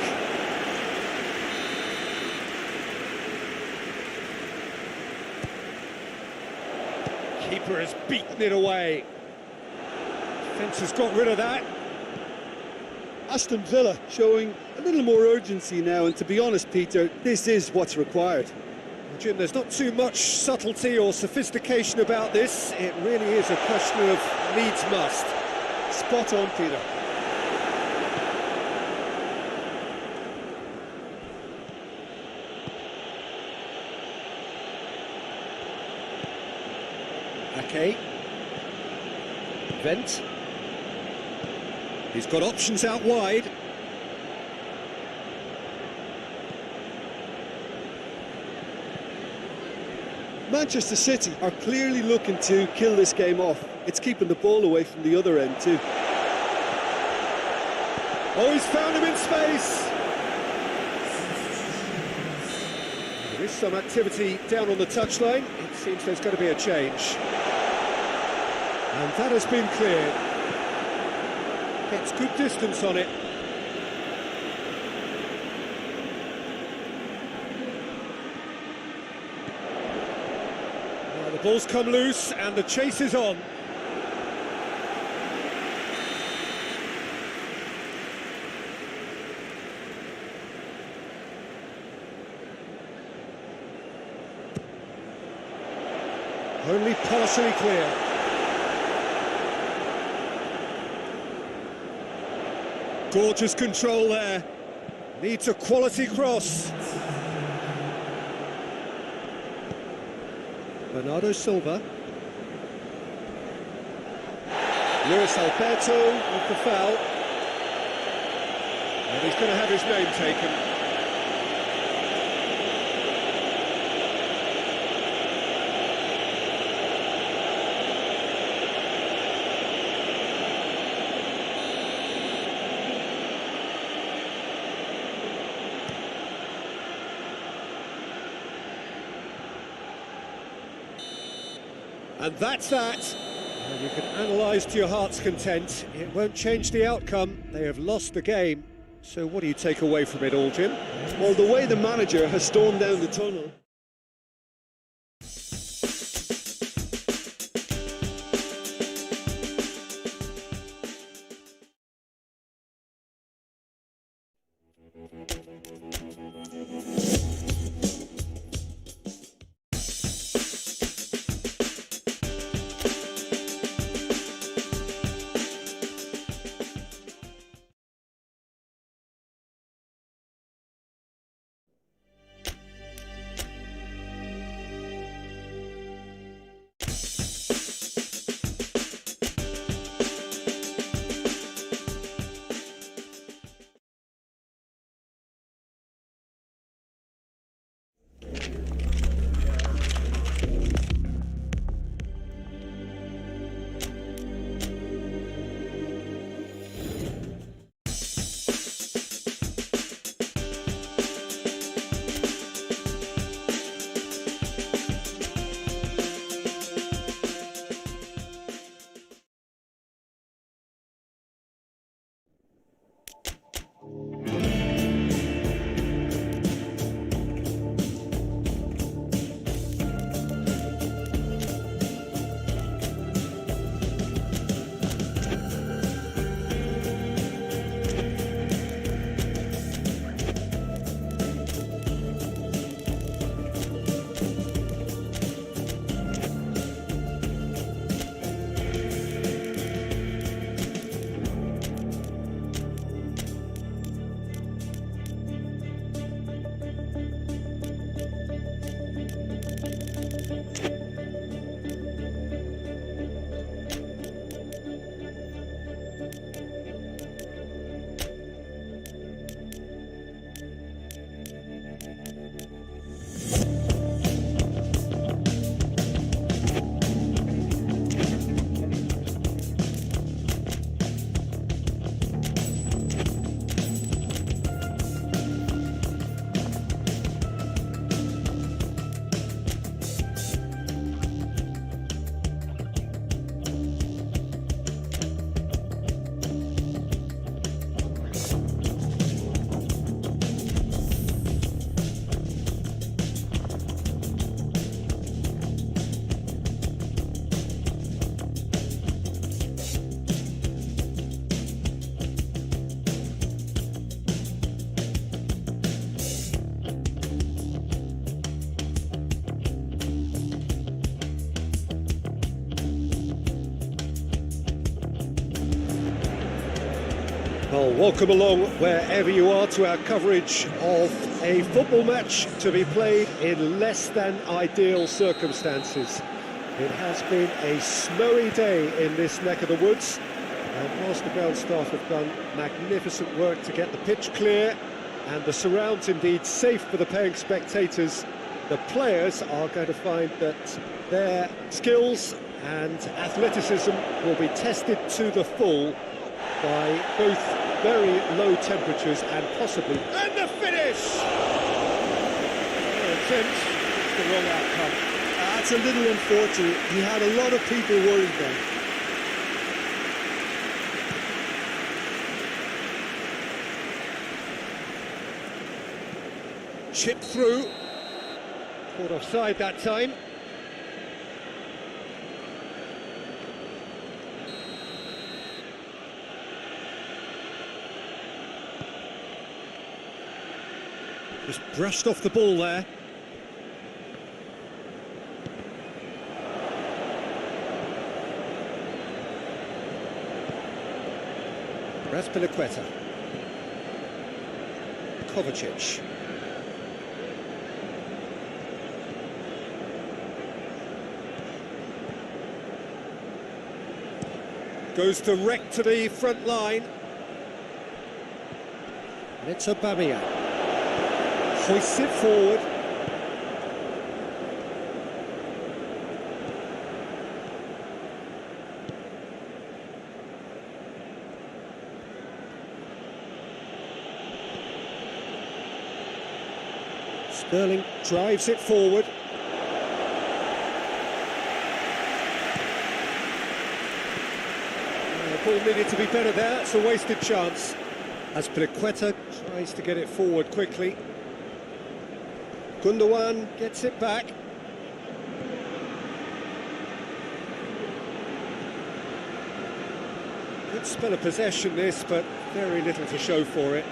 Keeper has beaten it away. Defence has got rid of that. Aston Villa showing a little more urgency now, and to be honest, Peter, this is what's required. Jim, there's not too much subtlety or sophistication about this. It really is a question of needs must. Spot on, Peter. Ake. Vent. He's got options out wide. Manchester City are clearly looking to kill this game off. It's keeping the ball away from the other end too. Oh, he's found him in space. There is some activity down on the touchline. It seems there's going to be a change. And that has been cleared. Gets good distance on it. Now the ball's come loose and the chase is on. Only partially clear. Gorgeous control there. Needs a quality cross. Bernardo Silva. Luis Alberto with the foul. And he's going to have his name taken. And that's that. And you can analyse to your heart's content. It won't change the outcome. They have lost the game. So what do you take away from it all, Jim? Well, the way the manager has stormed down the tunnel. Well, welcome along wherever you are to our coverage of a football match to be played in less than ideal circumstances. It has been a snowy day in this neck of the woods, and whilst the ground staff have done magnificent work to get the pitch clear and the surrounds indeed safe for the paying spectators, the players are going to find that their skills and athleticism will be tested to the full by both very low temperatures and possibly... And the finish! Attempt, the wrong outcome. That's a little unfortunate. He had a lot of people worried then. Chip through. Caught offside that time. Just brushed off the ball there. Razpilicueta. Kovacic. Goes direct to the front line. And it's Aubameyang. Hoists it forward. Sterling drives it forward. The ball needed to be better there, it's a wasted chance. As Aspilicueta tries to get it forward quickly. Gundogan gets it back. Good spell of possession this, but very little to show for it.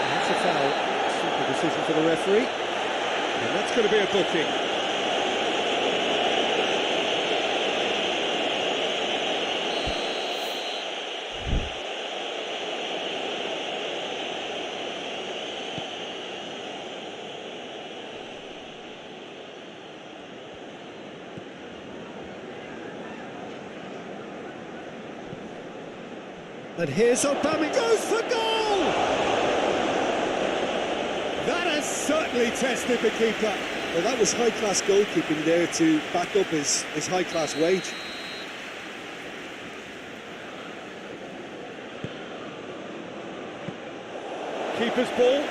That's a foul. Simple decision for the referee. And that's going to be a booking. And here's Aubameyang, goes for goal! That has certainly tested the keeper. Well, that was high-class goalkeeping there to back up his high-class wage. Keeper's ball.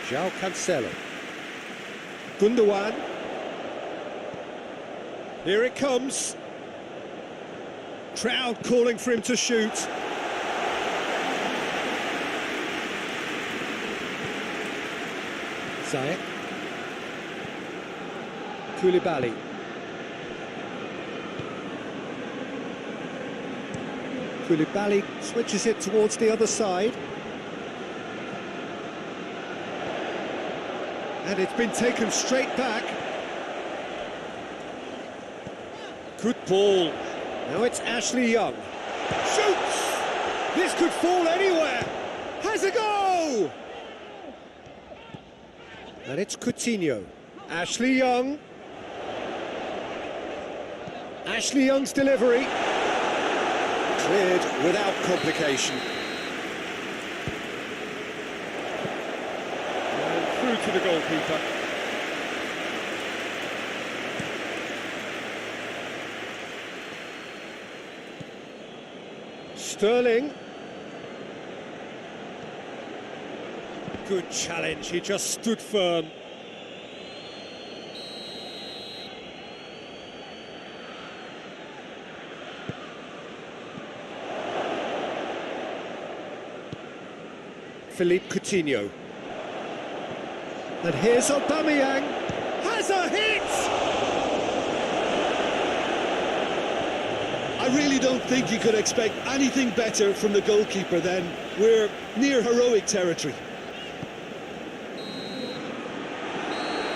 João Cancelo. Gundogan. Here it comes. Crowd calling for him to shoot. Ziyech. Koulibaly. Koulibaly switches it towards the other side. And it's been taken straight back. Good ball. Now it's Ashley Young. Shoots! This could fall anywhere. Has a go! And it's Coutinho. Ashley Young. Ashley Young's delivery. Cleared without complication. And through to the goalkeeper. Sterling. Good challenge, he just stood firm. Philippe Coutinho. And here's Aubameyang. Has a hit! I really don't think you could expect anything better from the goalkeeper then. We're near heroic territory.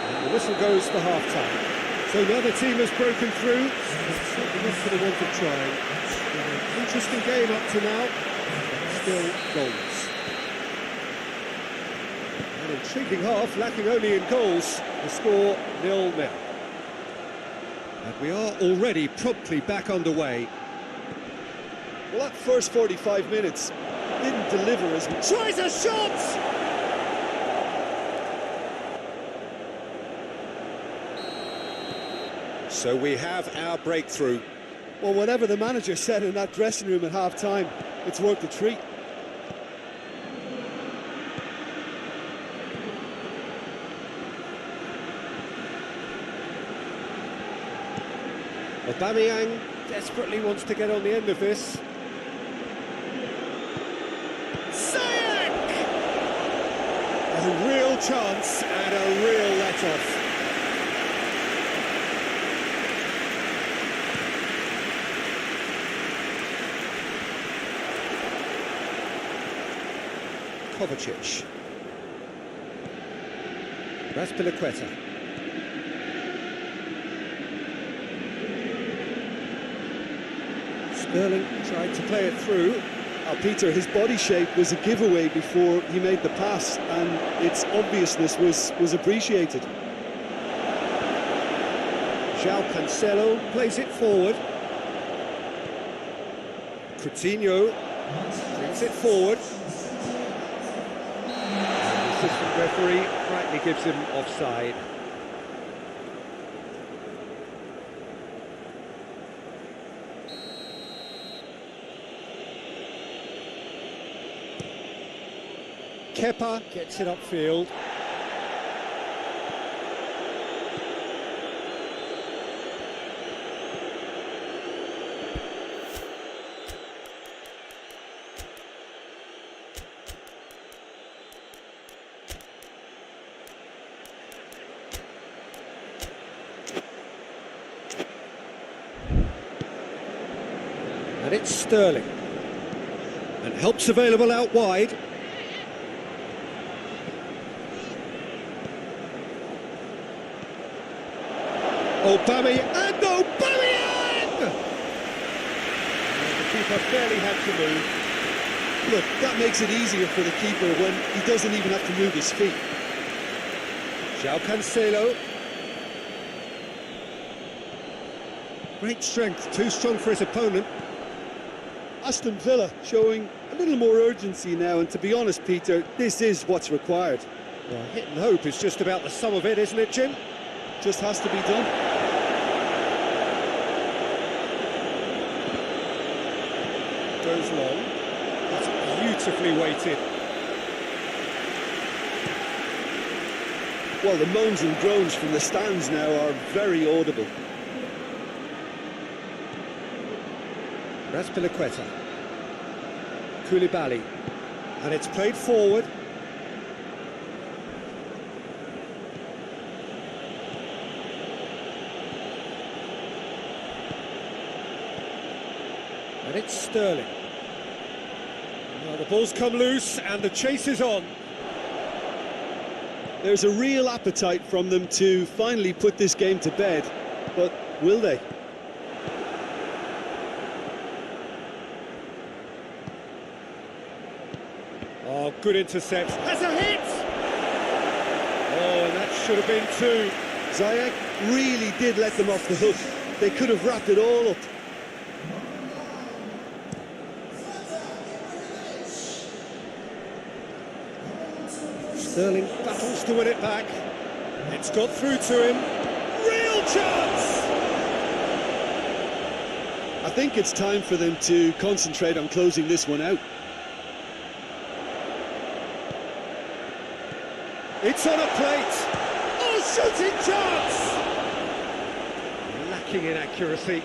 And the whistle goes for half-time. So now the team has broken through. Certainly not for the want of trying. An interesting game up to now. Still goals. An intriguing half, lacking only in goals. The score 0-0. And we are already promptly back underway. Well, that first 45 minutes didn't deliver as much. Tries a shot! So we have our breakthrough. Well, whatever the manager said in that dressing room at half-time, it's worth the treat. Aubameyang desperately wants to get on the end of this. Ziyech! A real chance and a real let-off. Kovacic. Aspilicueta. Sterling tried to play it through. Peter, his body shape was a giveaway before he made the pass, and its obviousness was appreciated. João Cancelo plays it forward. Coutinho brings it forward. And the assistant referee rightly gives him offside. Kepa gets it upfield. And it's Sterling. And help's available out wide. Aubameyang, and Aubameyang! The keeper barely had to move. Look, that makes it easier for the keeper when he doesn't even have to move his feet. João Cancelo. Great strength, too strong for his opponent. Aston Villa showing a little more urgency now, and to be honest, Peter, this is what's required. Well, hit and hope is just about the sum of it, isn't it, Jim? Just has to be done. Goes long. That's beautifully weighted. Well, the moans and groans from the stands now are very audible. Azpilicueta. Koulibaly. And it's played forward. And it's Sterling. Well, the ball's come loose and the chase is on. There's a real appetite from them to finally put this game to bed, but will they? Oh, good intercept. Has a hit! Oh, and that should have been two. Ziyech really did let them off the hook. They could have wrapped it all up. Sterling battles to win it back. It's got through to him. Real chance! I think it's time for them to concentrate on closing this one out. It's on a plate. Oh, shooting chance! Lacking in accuracy.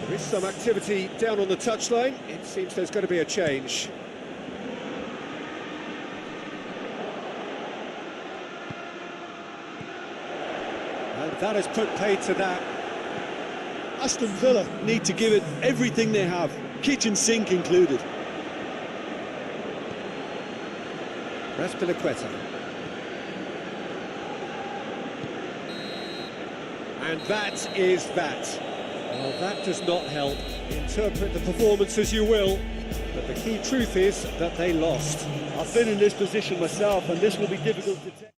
There is some activity down on the touchline. It seems there's going to be a change. And that has put paid to that. Aston Villa need to give it everything they have, kitchen sink included. Azpilicueta. And that is that. Well, that does not help. Interpret the performance as you will, but the key truth is that they lost. I've been in this position myself, and this will be difficult to take.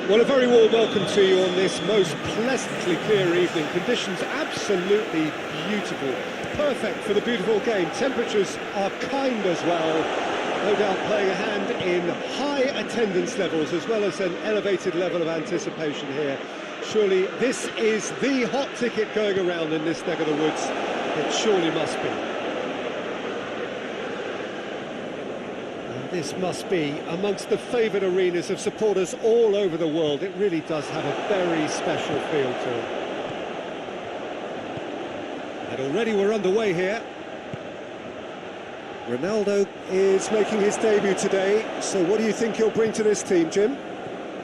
Well, a very warm welcome to you on this most pleasantly clear evening. Conditions absolutely beautiful. Perfect for the beautiful game. Temperatures are kind as well. No doubt playing a hand in high attendance levels as well as an elevated level of anticipation here. Surely this is the hot ticket going around in this neck of the woods. It surely must be. This must be amongst the favoured arenas of supporters all over the world. It really does have a very special feel to it. And already we're underway here. Ronaldo is making his debut today, so what do you think he'll bring to this team, Jim?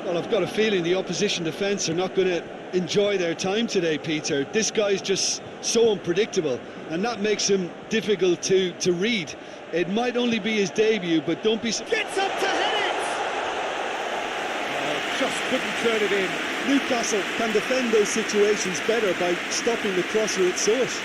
Well, I've got a feeling the opposition defence are not going to enjoy their time today, Peter. This guy's just so unpredictable, and that makes him difficult to read. It might only be his debut, but don't be... Gets up to head it! Oh, just couldn't turn it in. Newcastle can defend those situations better by stopping the crosser at source.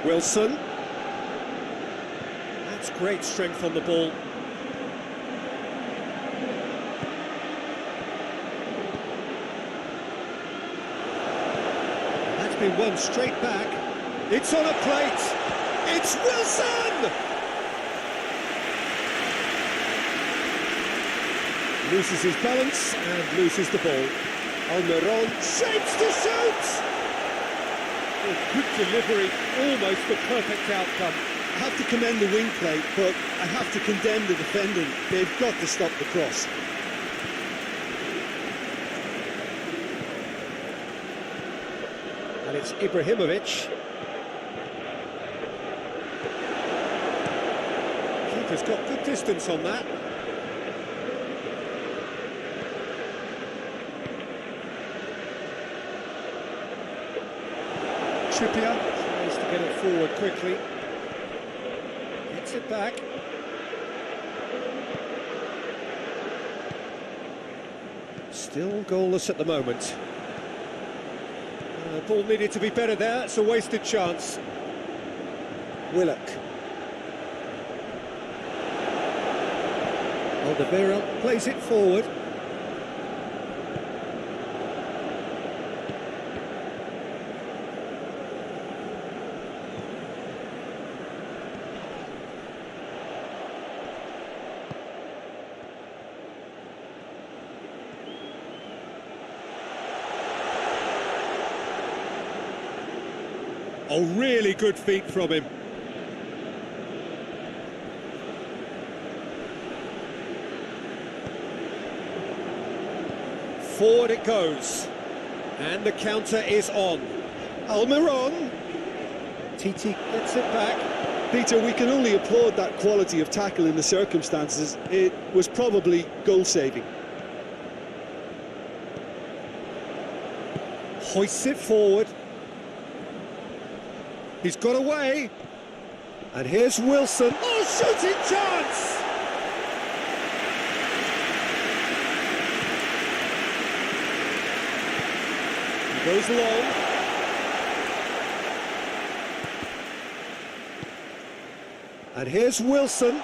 Wilson. That's great strength on the ball. That's been won straight back. It's on a plate. It's Wilson! Loses his balance and loses the ball. Almiron shapes to shoot! Good delivery, almost the perfect outcome. I have to commend the wing play, but I have to condemn the defending. They've got to stop the cross. And it's Ibrahimovic. Keeper's got good distance on that. Trippier tries to get it forward quickly. Gets it back. Still goalless at the moment. Ball needed to be better there. It's a wasted chance. Willock. Alderweireld plays it forward. Oh, really good feet from him. Forward it goes. And the counter is on. Almiron. Titi gets it back. Peter, we can only applaud that quality of tackle in the circumstances. It was probably goal-saving. Hoists it forward. He's got away. And here's Wilson. Oh, shooting chance! He goes long. And here's Wilson.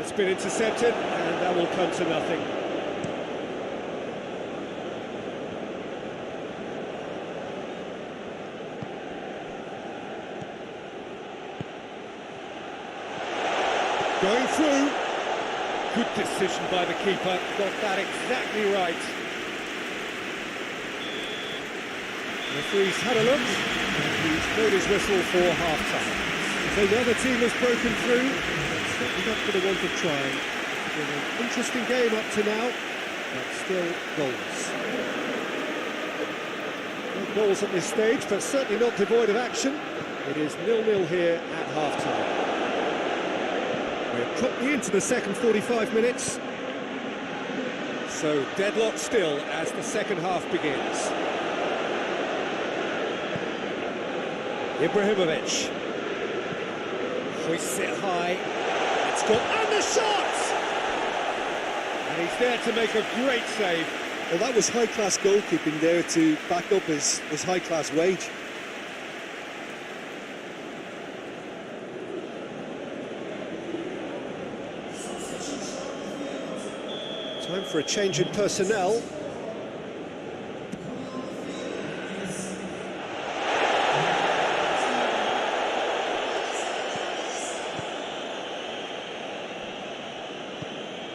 It's been intercepted, and that will come to nothing. Going through. Good decision by the keeper. Got that exactly right. The referee's had a look, and he's blown his whistle for half-time. So the other team has broken through. It's certainly not for the want of trying. It's been an interesting game up to now, but still goals. No goals at this stage, but certainly not devoid of action. It is 0-0 here at half-time. We're properly into the second 45 minutes. So deadlock still as the second half begins. Ibrahimovic. Hoists it high. It's good. And the shot! And he's there to make a great save. Well, that was high-class goalkeeping there to back up his high-class wage. Time for a change in personnel.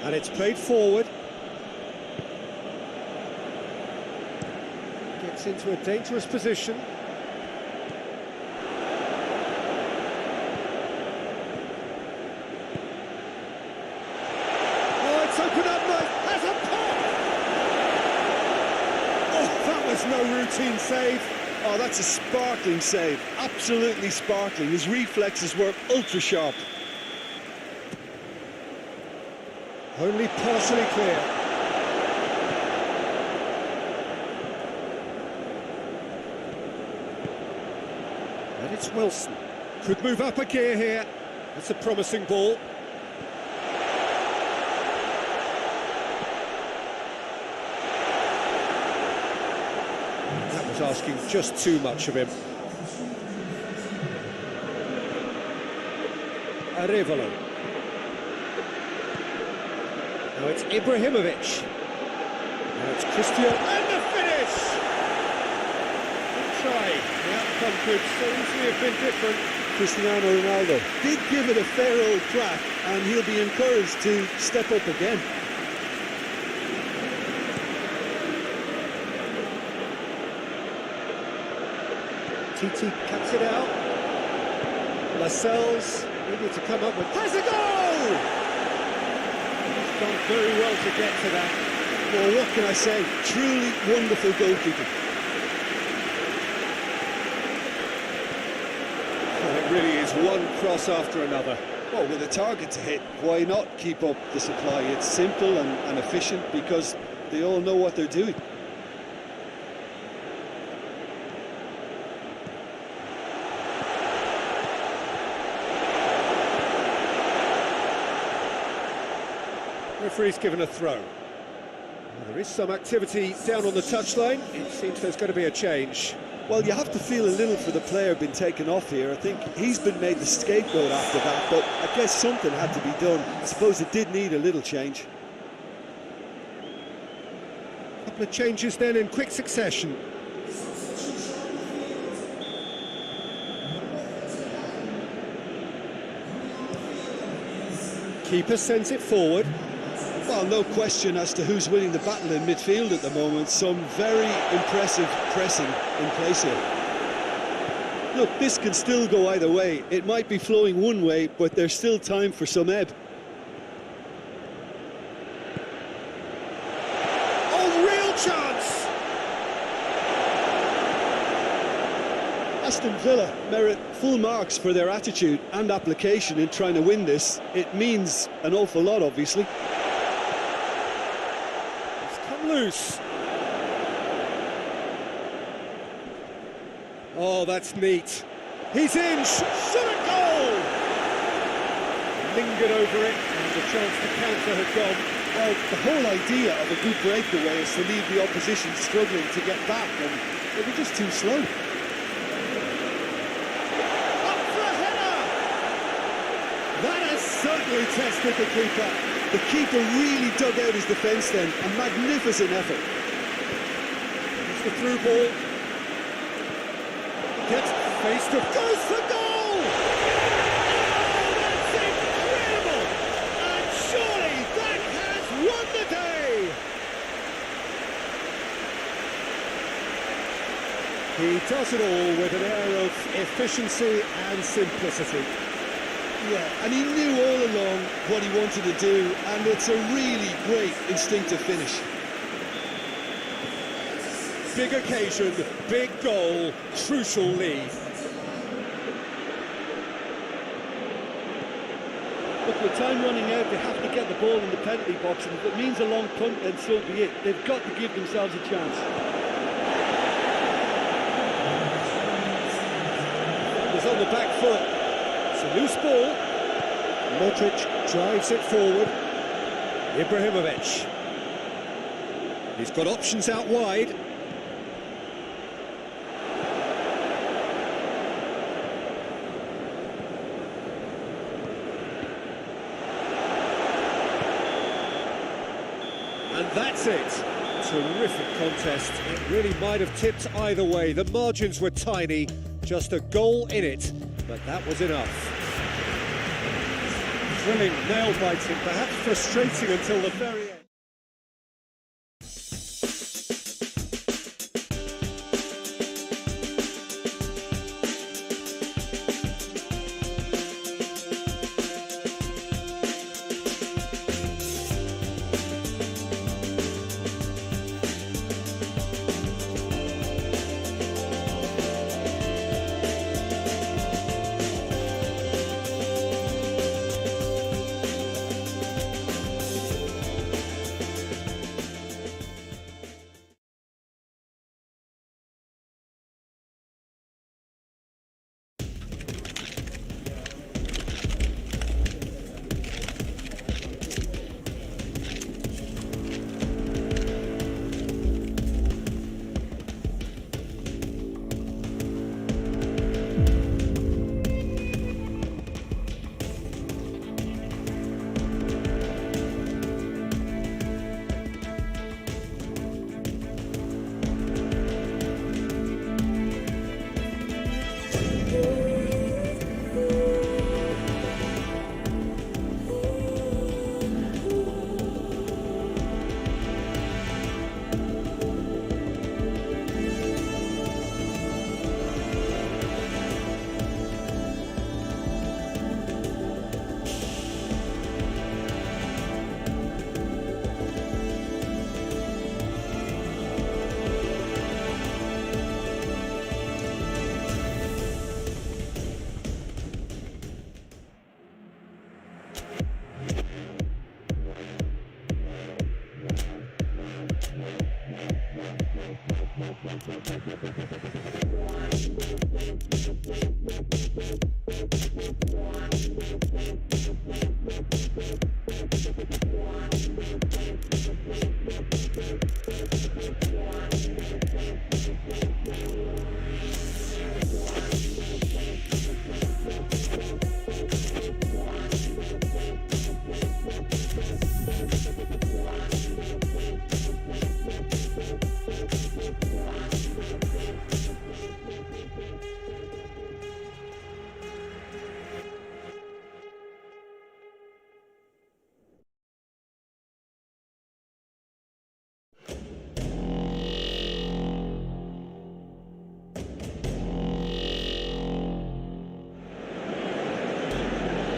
And it's played forward. Gets into a dangerous position. Oh, it's opened up nice. Has a pop! Oh, that was no routine save. Oh, that's a sparkling save. Absolutely sparkling. His reflexes were ultra-sharp. Only partially clear. And it's Wilson. Could move up a gear here. It's a promising ball. That was asking just too much of him. Arevalo. Now it's Ibrahimovic. Now it's Christian. And the finish! Good try. The outcome could so easily have been different. Cristiano Ronaldo did give it a fair old crack, and he'll be encouraged to step up again. Titi cuts it out. Lascelles needed to come up with... Has a goal! Done very well to get to that. Well, what can I say? Truly wonderful goalkeeping. Well, it really is one cross after another. Well, with a target to hit, why not keep up the supply? It's simple and efficient because they all know what they're doing. Referee's given a throw. Well, there is some activity down on the touchline. It seems there's going to be a change. Well, you have to feel a little for the player being taken off here. I think he's been made the scapegoat after that, but I guess something had to be done. I suppose it did need a little change. A couple of changes then in quick succession. Keeper sends it forward. Well, no question as to who's winning the battle in midfield at the moment. Some very impressive pressing in place here. Look, this can still go either way. It might be flowing one way, but there's still time for some ebb. Oh, real chance! Aston Villa merit full marks for their attitude and application in trying to win this. It means an awful lot, obviously. Loose. Oh, that's neat. He's in. Shot a goal! Lingered over it, and the chance to counter had gone. Well, the whole idea of a good breakaway is to leave the opposition struggling to get back, and they were just too slow. Up for a header! That has certainly tested the keeper. The keeper really dug out his defence then, a magnificent effort. It's the through ball. Gets faced up, goes for goal! Oh, that's incredible! And surely that has won the day! He does it all with an air of efficiency and simplicity. Yeah, and he knew all along what he wanted to do, and it's a really great instinctive finish. Big occasion, big goal, crucial lead. Look, with time running out, they have to get the ball in the penalty box, and if it means a long punt, then so be it. They've got to give themselves a chance. He's on the back foot. It's a loose ball. Modric drives it forward. Ibrahimovic. He's got options out wide. And that's it. Terrific contest. It really might have tipped either way. The margins were tiny, just a goal in it, but that was enough. Thrilling, nail-biting, perhaps frustrating until the very end.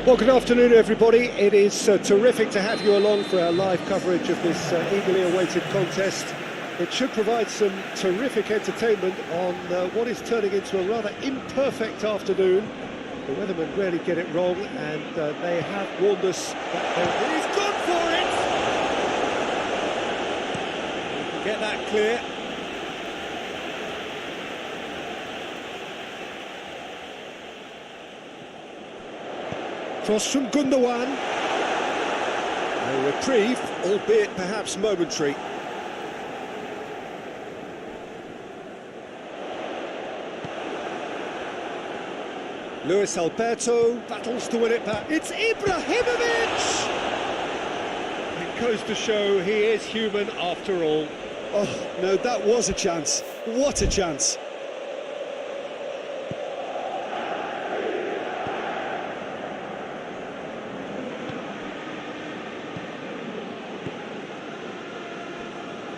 Well, good afternoon, everybody. It is terrific to have you along for our live coverage of this eagerly awaited contest. It should provide some terrific entertainment on what is turning into a rather imperfect afternoon. The weathermen rarely get it wrong, and they have warned us that he's gone for it! We can get that clear. Cross from Gundogan. A reprieve, albeit perhaps momentary. Luis Alberto battles to win it back. It's Ibrahimovic! It goes to show he is human after all. Oh, no, that was a chance. What a chance.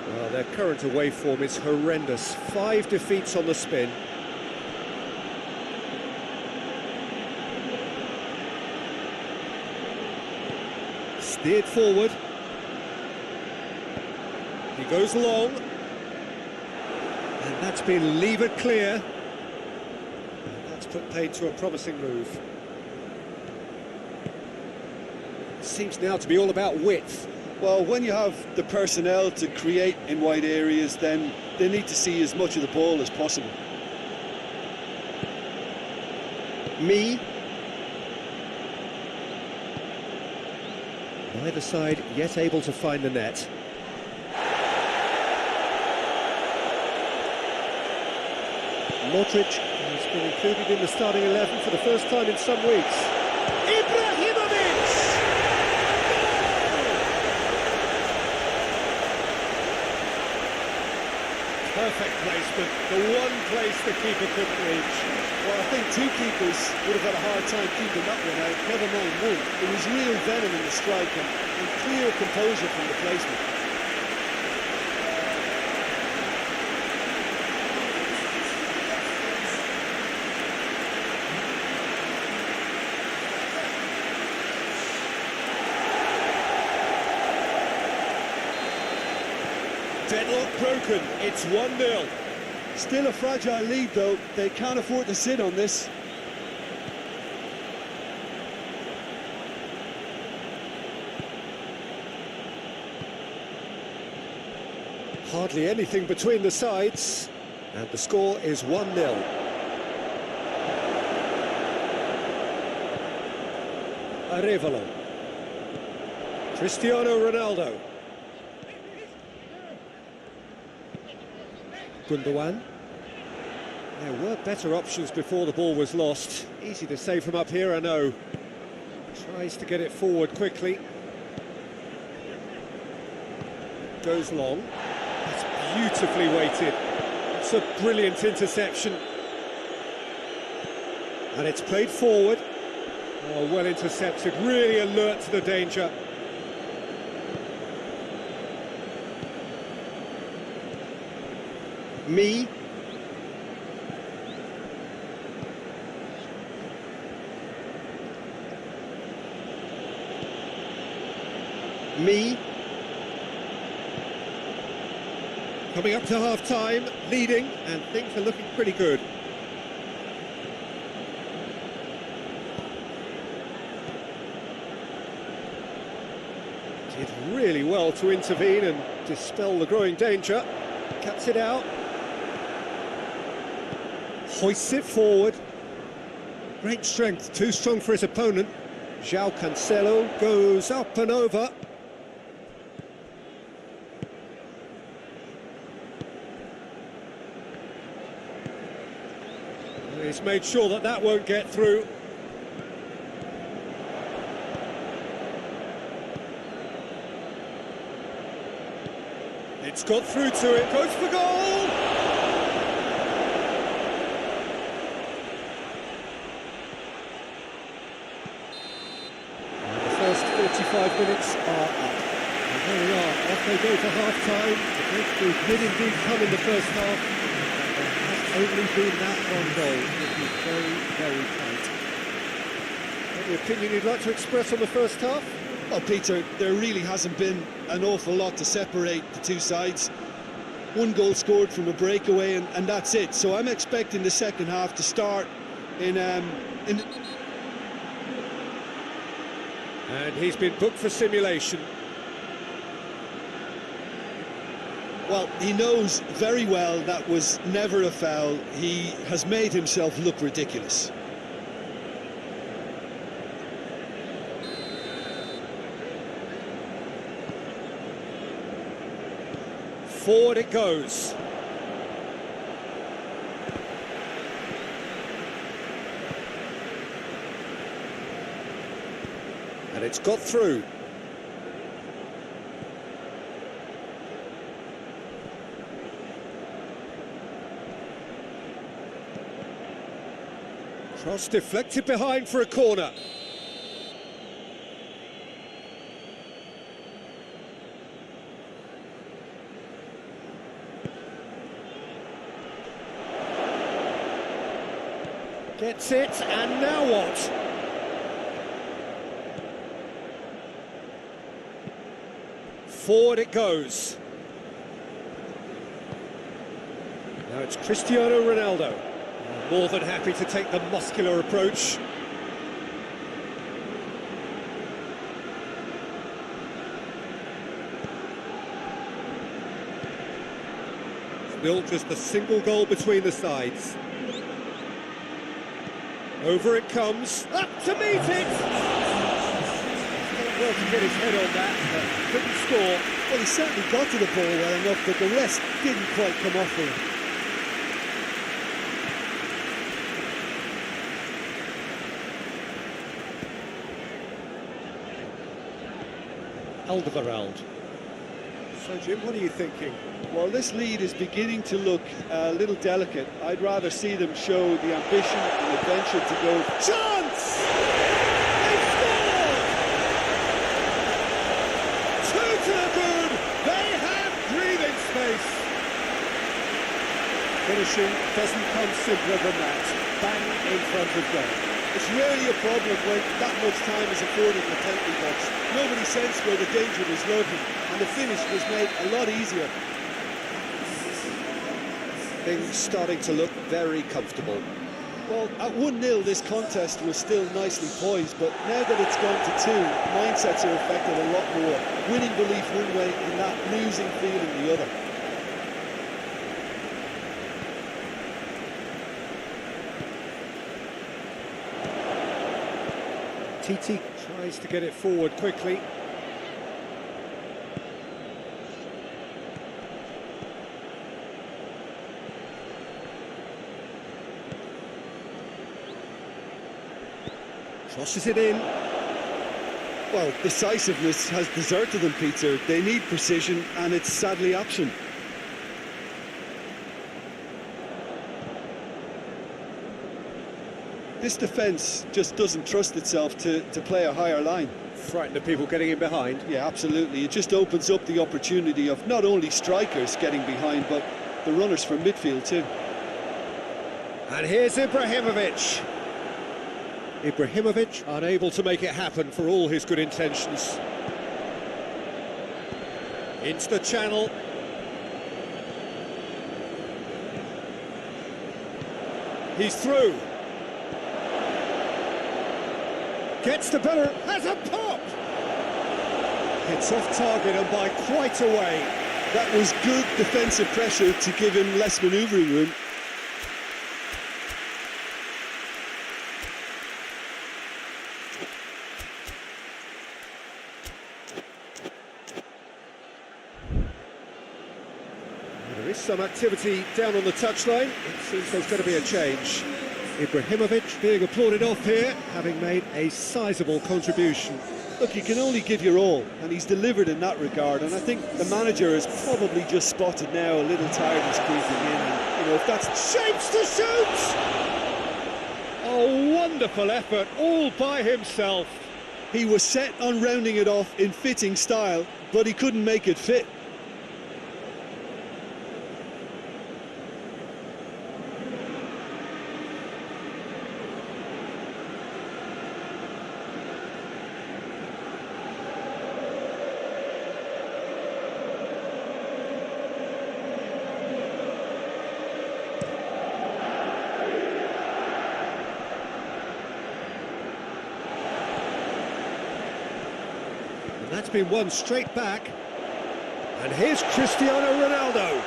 Well, their current away form is horrendous. 5 defeats on the spin. Steered forward. He goes long. And that's been levered clear. And that's put paid to a promising move. Seems now to be all about width. Well, when you have the personnel to create in wide areas, then they need to see as much of the ball as possible. Me. Neither side yet able to find the net. Modric has been included in the starting 11 for the first time in some weeks. Ibrahimovic! Perfect placement, the one place the keeper couldn't reach. Well, I think two keepers would have had a hard time keeping that one out, never mind one. There was real venom in the strike and clear composure from the placement. Deadlock broken, it's 1-0. Still a fragile lead though, they can't afford to sit on this. Hardly anything between the sides, and the score is 1-0. Arevalo. Cristiano Ronaldo. Gundogan. There were better options before the ball was lost. Easy to say from up here, I know. Tries to get it forward quickly. Goes long. It's beautifully weighted. It's a brilliant interception. And it's played forward. Oh, well intercepted, really alert to the danger. Me. Coming up to half-time, leading, and things are looking pretty good. Did really well to intervene and dispel the growing danger. Cuts it out. Hoists it forward. Great strength, too strong for his opponent. João Cancelo goes up and over. He's made sure that that won't get through. It's got through to it, goes for goal! And the first 45 minutes are up. And there we are, off they go to half-time. The breakthrough did indeed come in the first half. Only been that one goal. It was very, very tight. Any opinion you'd like to express on the first half? Well, Peter, there really hasn't been an awful lot to separate the two sides. One goal scored from a breakaway, and that's it. So I'm expecting the second half to start in. And he's been booked for simulation. Well, he knows very well that was never a foul. He has made himself look ridiculous. Forward it goes. And it's got through. Cross deflected behind for a corner. Gets it, and now what? Forward it goes. Now it's Cristiano Ronaldo. More than happy to take the muscular approach. Still just a single goal between the sides. Over it comes, up to meet it! well to get his head on that, but couldn't score. Well, he certainly got to the ball well enough, but the rest didn't quite come off for him. Alderweireld. So, Jim, what are you thinking? Well, this lead is beginning to look a little delicate. I'd rather see them show the ambition and adventure to go. Chance! They scored! 2 to the good! They have breathing space! Finishing doesn't come simpler than that. Bang in front of goal. It's rarely a problem when that much time is afforded in the penalty box. Nobody sensed where the danger was lurking, and the finish was made a lot easier. Things starting to look very comfortable. Well, at 1-0 this contest was still nicely poised, but now that it's gone to 2, mindsets are affected a lot more. Winning belief one way and that losing feeling the other. Titi tries to get it forward quickly. Crosses it in. Well, decisiveness has deserted them, Peter. They need precision, and it's sadly absent. This defence just doesn't trust itself to play a higher line. Frightened of people getting in behind. Yeah, absolutely. It just opens up the opportunity of not only strikers getting behind, but the runners from midfield too. And here's Ibrahimovic. Ibrahimovic unable to make it happen for all his good intentions. Into the channel. He's through. Gets the better, has a pop! It's off target and by quite a way. That was good defensive pressure to give him less manoeuvring room. There is some activity down on the touchline. It seems there's going to be a change. Ibrahimovic being applauded off here, having made a sizable contribution. Look, you can only give your all, and he's delivered in that regard, and I think the manager has probably just spotted now a little tiredness creeping in, and, if that's... Shapes to shoot! Oh, wonderful effort, all by himself. He was set on rounding it off in fitting style, but he couldn't make it fit. That's been won straight back. And here's Cristiano Ronaldo.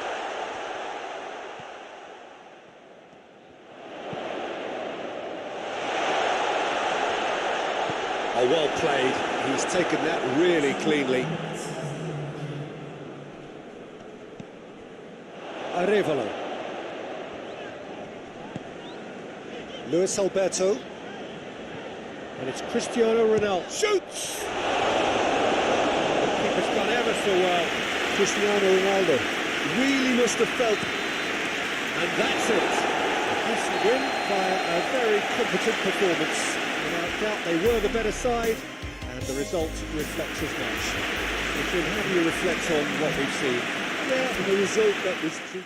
Oh, well played. He's taken that really cleanly. Arevalo. Luis Alberto. And it's Cristiano Ronaldo. Shoots! It's gone ever so well. Cristiano Ronaldo really must have felt. And that's it. A decent win via a very competent performance. Without doubt they were the better side, and the result reflects as much. Jim, how do you reflect on what we've seen? Yeah, the result that was true.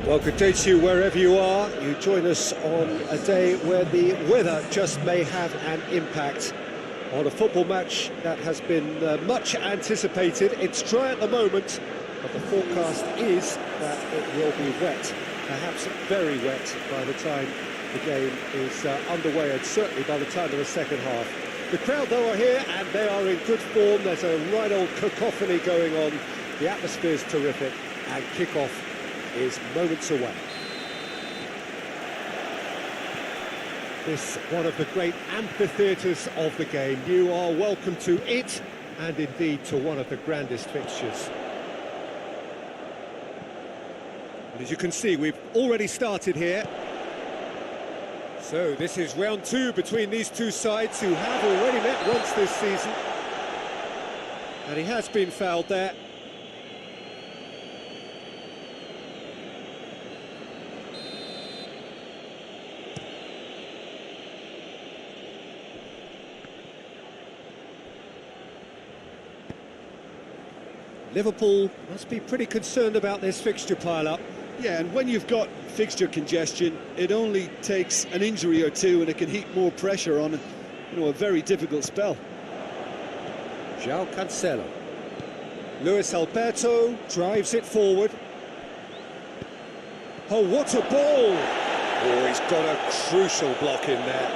Well, good day to you wherever you are. You join us on a day where the weather just may have an impact on a football match that has been much anticipated. It's dry at the moment, but the forecast is that it will be wet, perhaps very wet by the time the game is underway, and certainly by the time of the second half. The crowd, though, are here, and they are in good form. There's a right old cacophony going on. The atmosphere is terrific, and kick-off is moments away. This one of the great amphitheatres of the game. You are welcome to it, and indeed to one of the grandest fixtures. And as you can see, we've already started here. So this is round two between these two sides who have already met once this season. And he has been fouled there. Liverpool must be pretty concerned about this fixture pile-up. Yeah, and when you've got fixture congestion, it only takes an injury or two and it can heap more pressure on, a very difficult spell. João Cancelo. Luis Alberto drives it forward. Oh, what a ball! Oh, he's got a crucial block in there.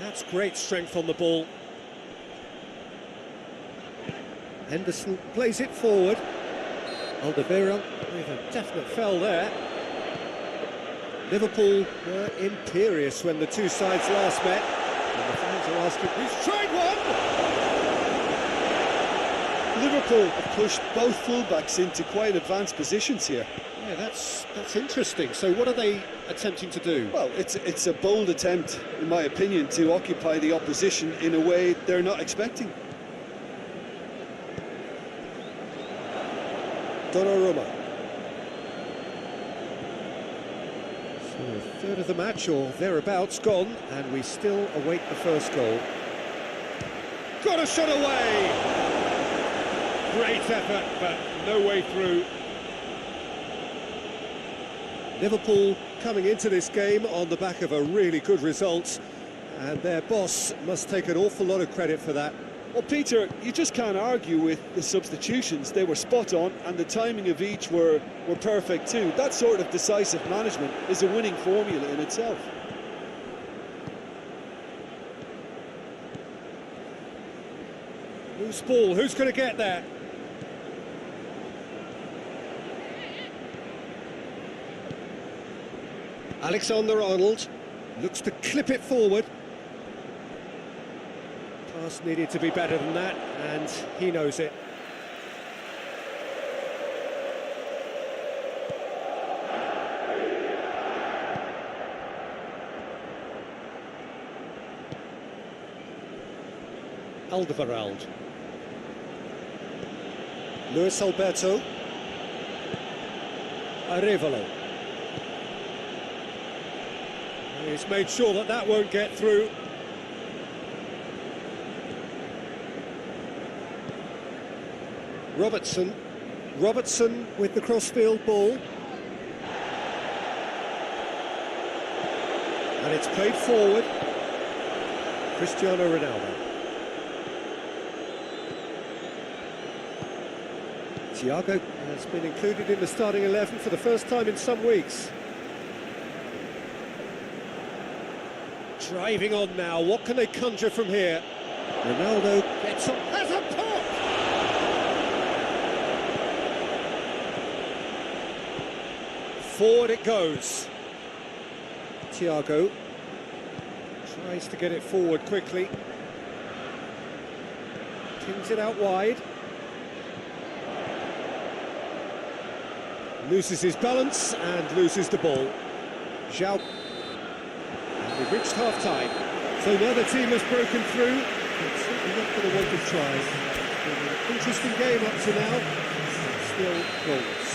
That's great strength on the ball. Henderson plays it forward. Alderweireld with a definite foul there. Liverpool were imperious when the two sides last met. And the fans are asking, he's tried one! Liverpool have pushed both fullbacks into quite advanced positions here. Yeah, that's interesting. So what are they attempting to do? Well, it's a bold attempt, in my opinion, to occupy the opposition in a way they're not expecting. Donnarumma. So a third of the match or thereabouts gone, and we still await the first goal. Got a shot away! Great effort, but no way through. Liverpool coming into this game on the back of a really good result, and their boss must take an awful lot of credit for that. Well, Peter, you just can't argue with the substitutions. They were spot on, and the timing of each were perfect too. That sort of decisive management is a winning formula in itself. Loose ball, who's going to get there? Alexander-Arnold looks to clip it forward. Pass needed to be better than that, and he knows it. Alderweireld. Luis Alberto. Arevalo. He's made sure that that won't get through. Robertson with the crossfield ball. And it's played forward. Cristiano Ronaldo. Thiago has been included in the starting 11 for the first time in some weeks. Driving on now, what can they conjure from here? Ronaldo gets up, has a pop! Forward it goes. Thiago tries to get it forward quickly. Pins it out wide. Loses his balance and loses the ball. João. And we've reached half-time. So now the team has broken through. It's certainly not for the want of tries. It's been an interesting game up to now. Still goals.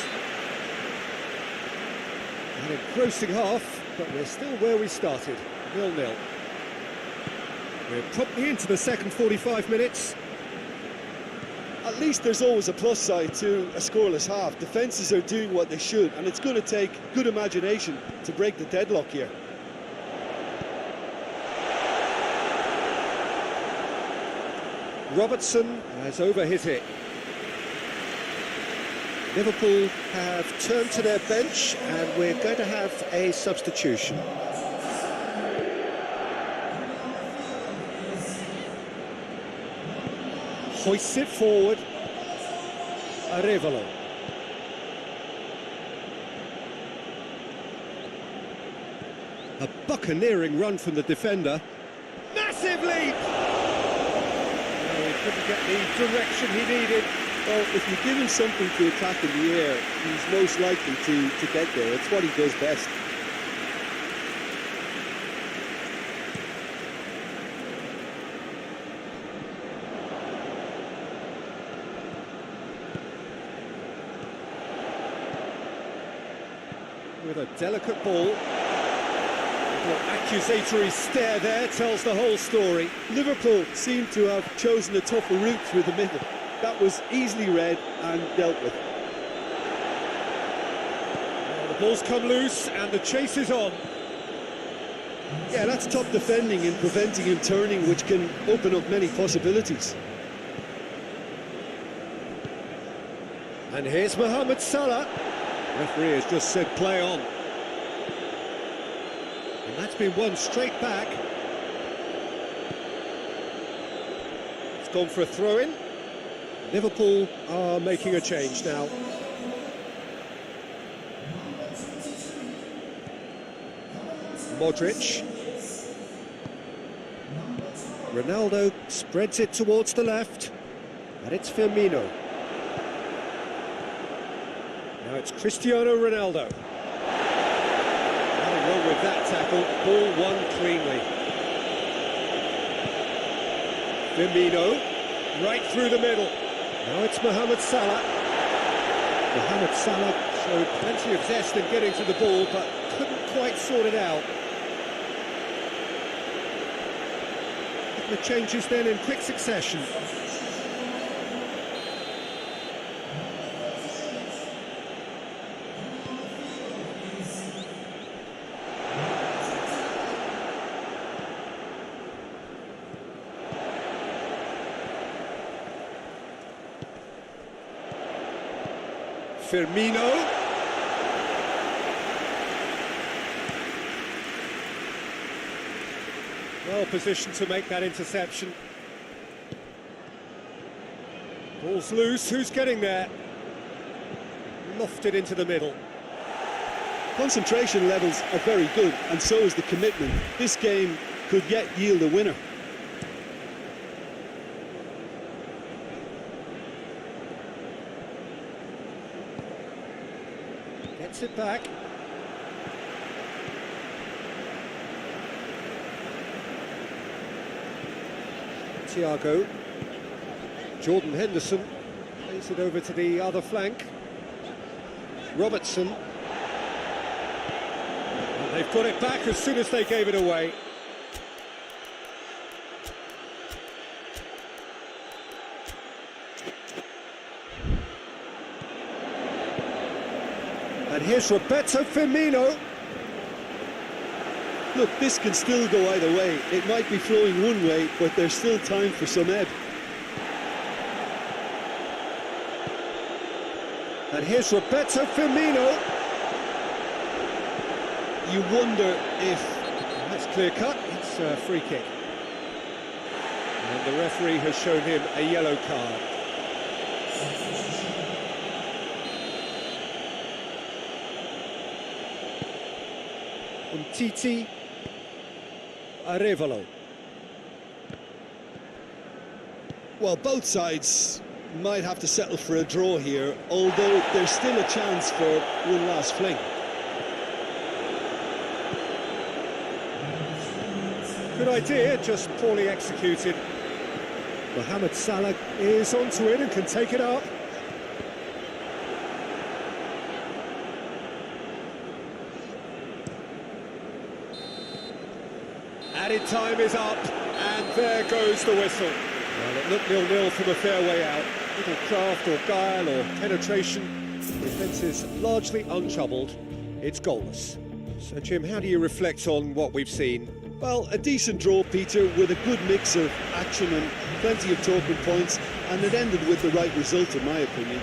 An engrossing half, but we're still where we started, 0-0. We're promptly into the second 45 minutes. at least there's always a plus side to a scoreless half. Defences are doing what they should, and it's going to take good imagination to break the deadlock here. Robertson has overhit it. Liverpool have turned to their bench, and we're going to have a substitution. Hoists it forward. Arevalo. A buccaneering run from the defender. Massive leap! Oh, he couldn't get the direction he needed. Well, if you give him something to attack in the air, he's most likely to get there. It's what he does best. With a delicate ball. The accusatory stare there tells the whole story. Liverpool seem to have chosen a tougher route through the middle. That was easily read and dealt with. Well, the ball's come loose and the chase is on. Yeah, that's top defending and preventing him turning, which can open up many possibilities. And here's Mohamed Salah. Referee has just said play on. And that's been won straight back. It's gone for a throw-in. Liverpool are making a change now. Modric. Ronaldo spreads it towards the left. And it's Firmino. Now it's Cristiano Ronaldo. Nothing wrong with that tackle. Ball won cleanly. Firmino, right through the middle. Now it's Mohamed Salah. Mohamed Salah showed plenty of zest in getting to the ball, but couldn't quite sort it out. The changes then in quick succession. Firmino. Well positioned to make that interception. Ball's loose, who's getting there? Lofted into the middle. Concentration levels are very good, and so is the commitment. This game could yet yield a winner. Gets it back. Thiago. Jordan Henderson plays it over to the other flank. Robertson. And they've got it back as soon as they gave it away. And here's Roberto Firmino. Look, this can still go either way. It might be flowing one way, but there's still time for some ebb. And here's Roberto Firmino. You wonder if... That's clear cut, it's a free kick. And the referee has shown him a yellow card. Titi. Arevalo. Well, both sides might have to settle for a draw here, although there's still a chance for one last fling. Good idea, just poorly executed. Mohamed Salah is onto it and can take it up. Added time is up, and there goes the whistle. Well, it looked 0-0 from a fair way out. little craft or guile or penetration. The defence is largely untroubled. It's goalless. So, Jim, how do you reflect on what we've seen? Well, a decent draw, Peter, with a good mix of action and plenty of talking points, and it ended with the right result, in my opinion.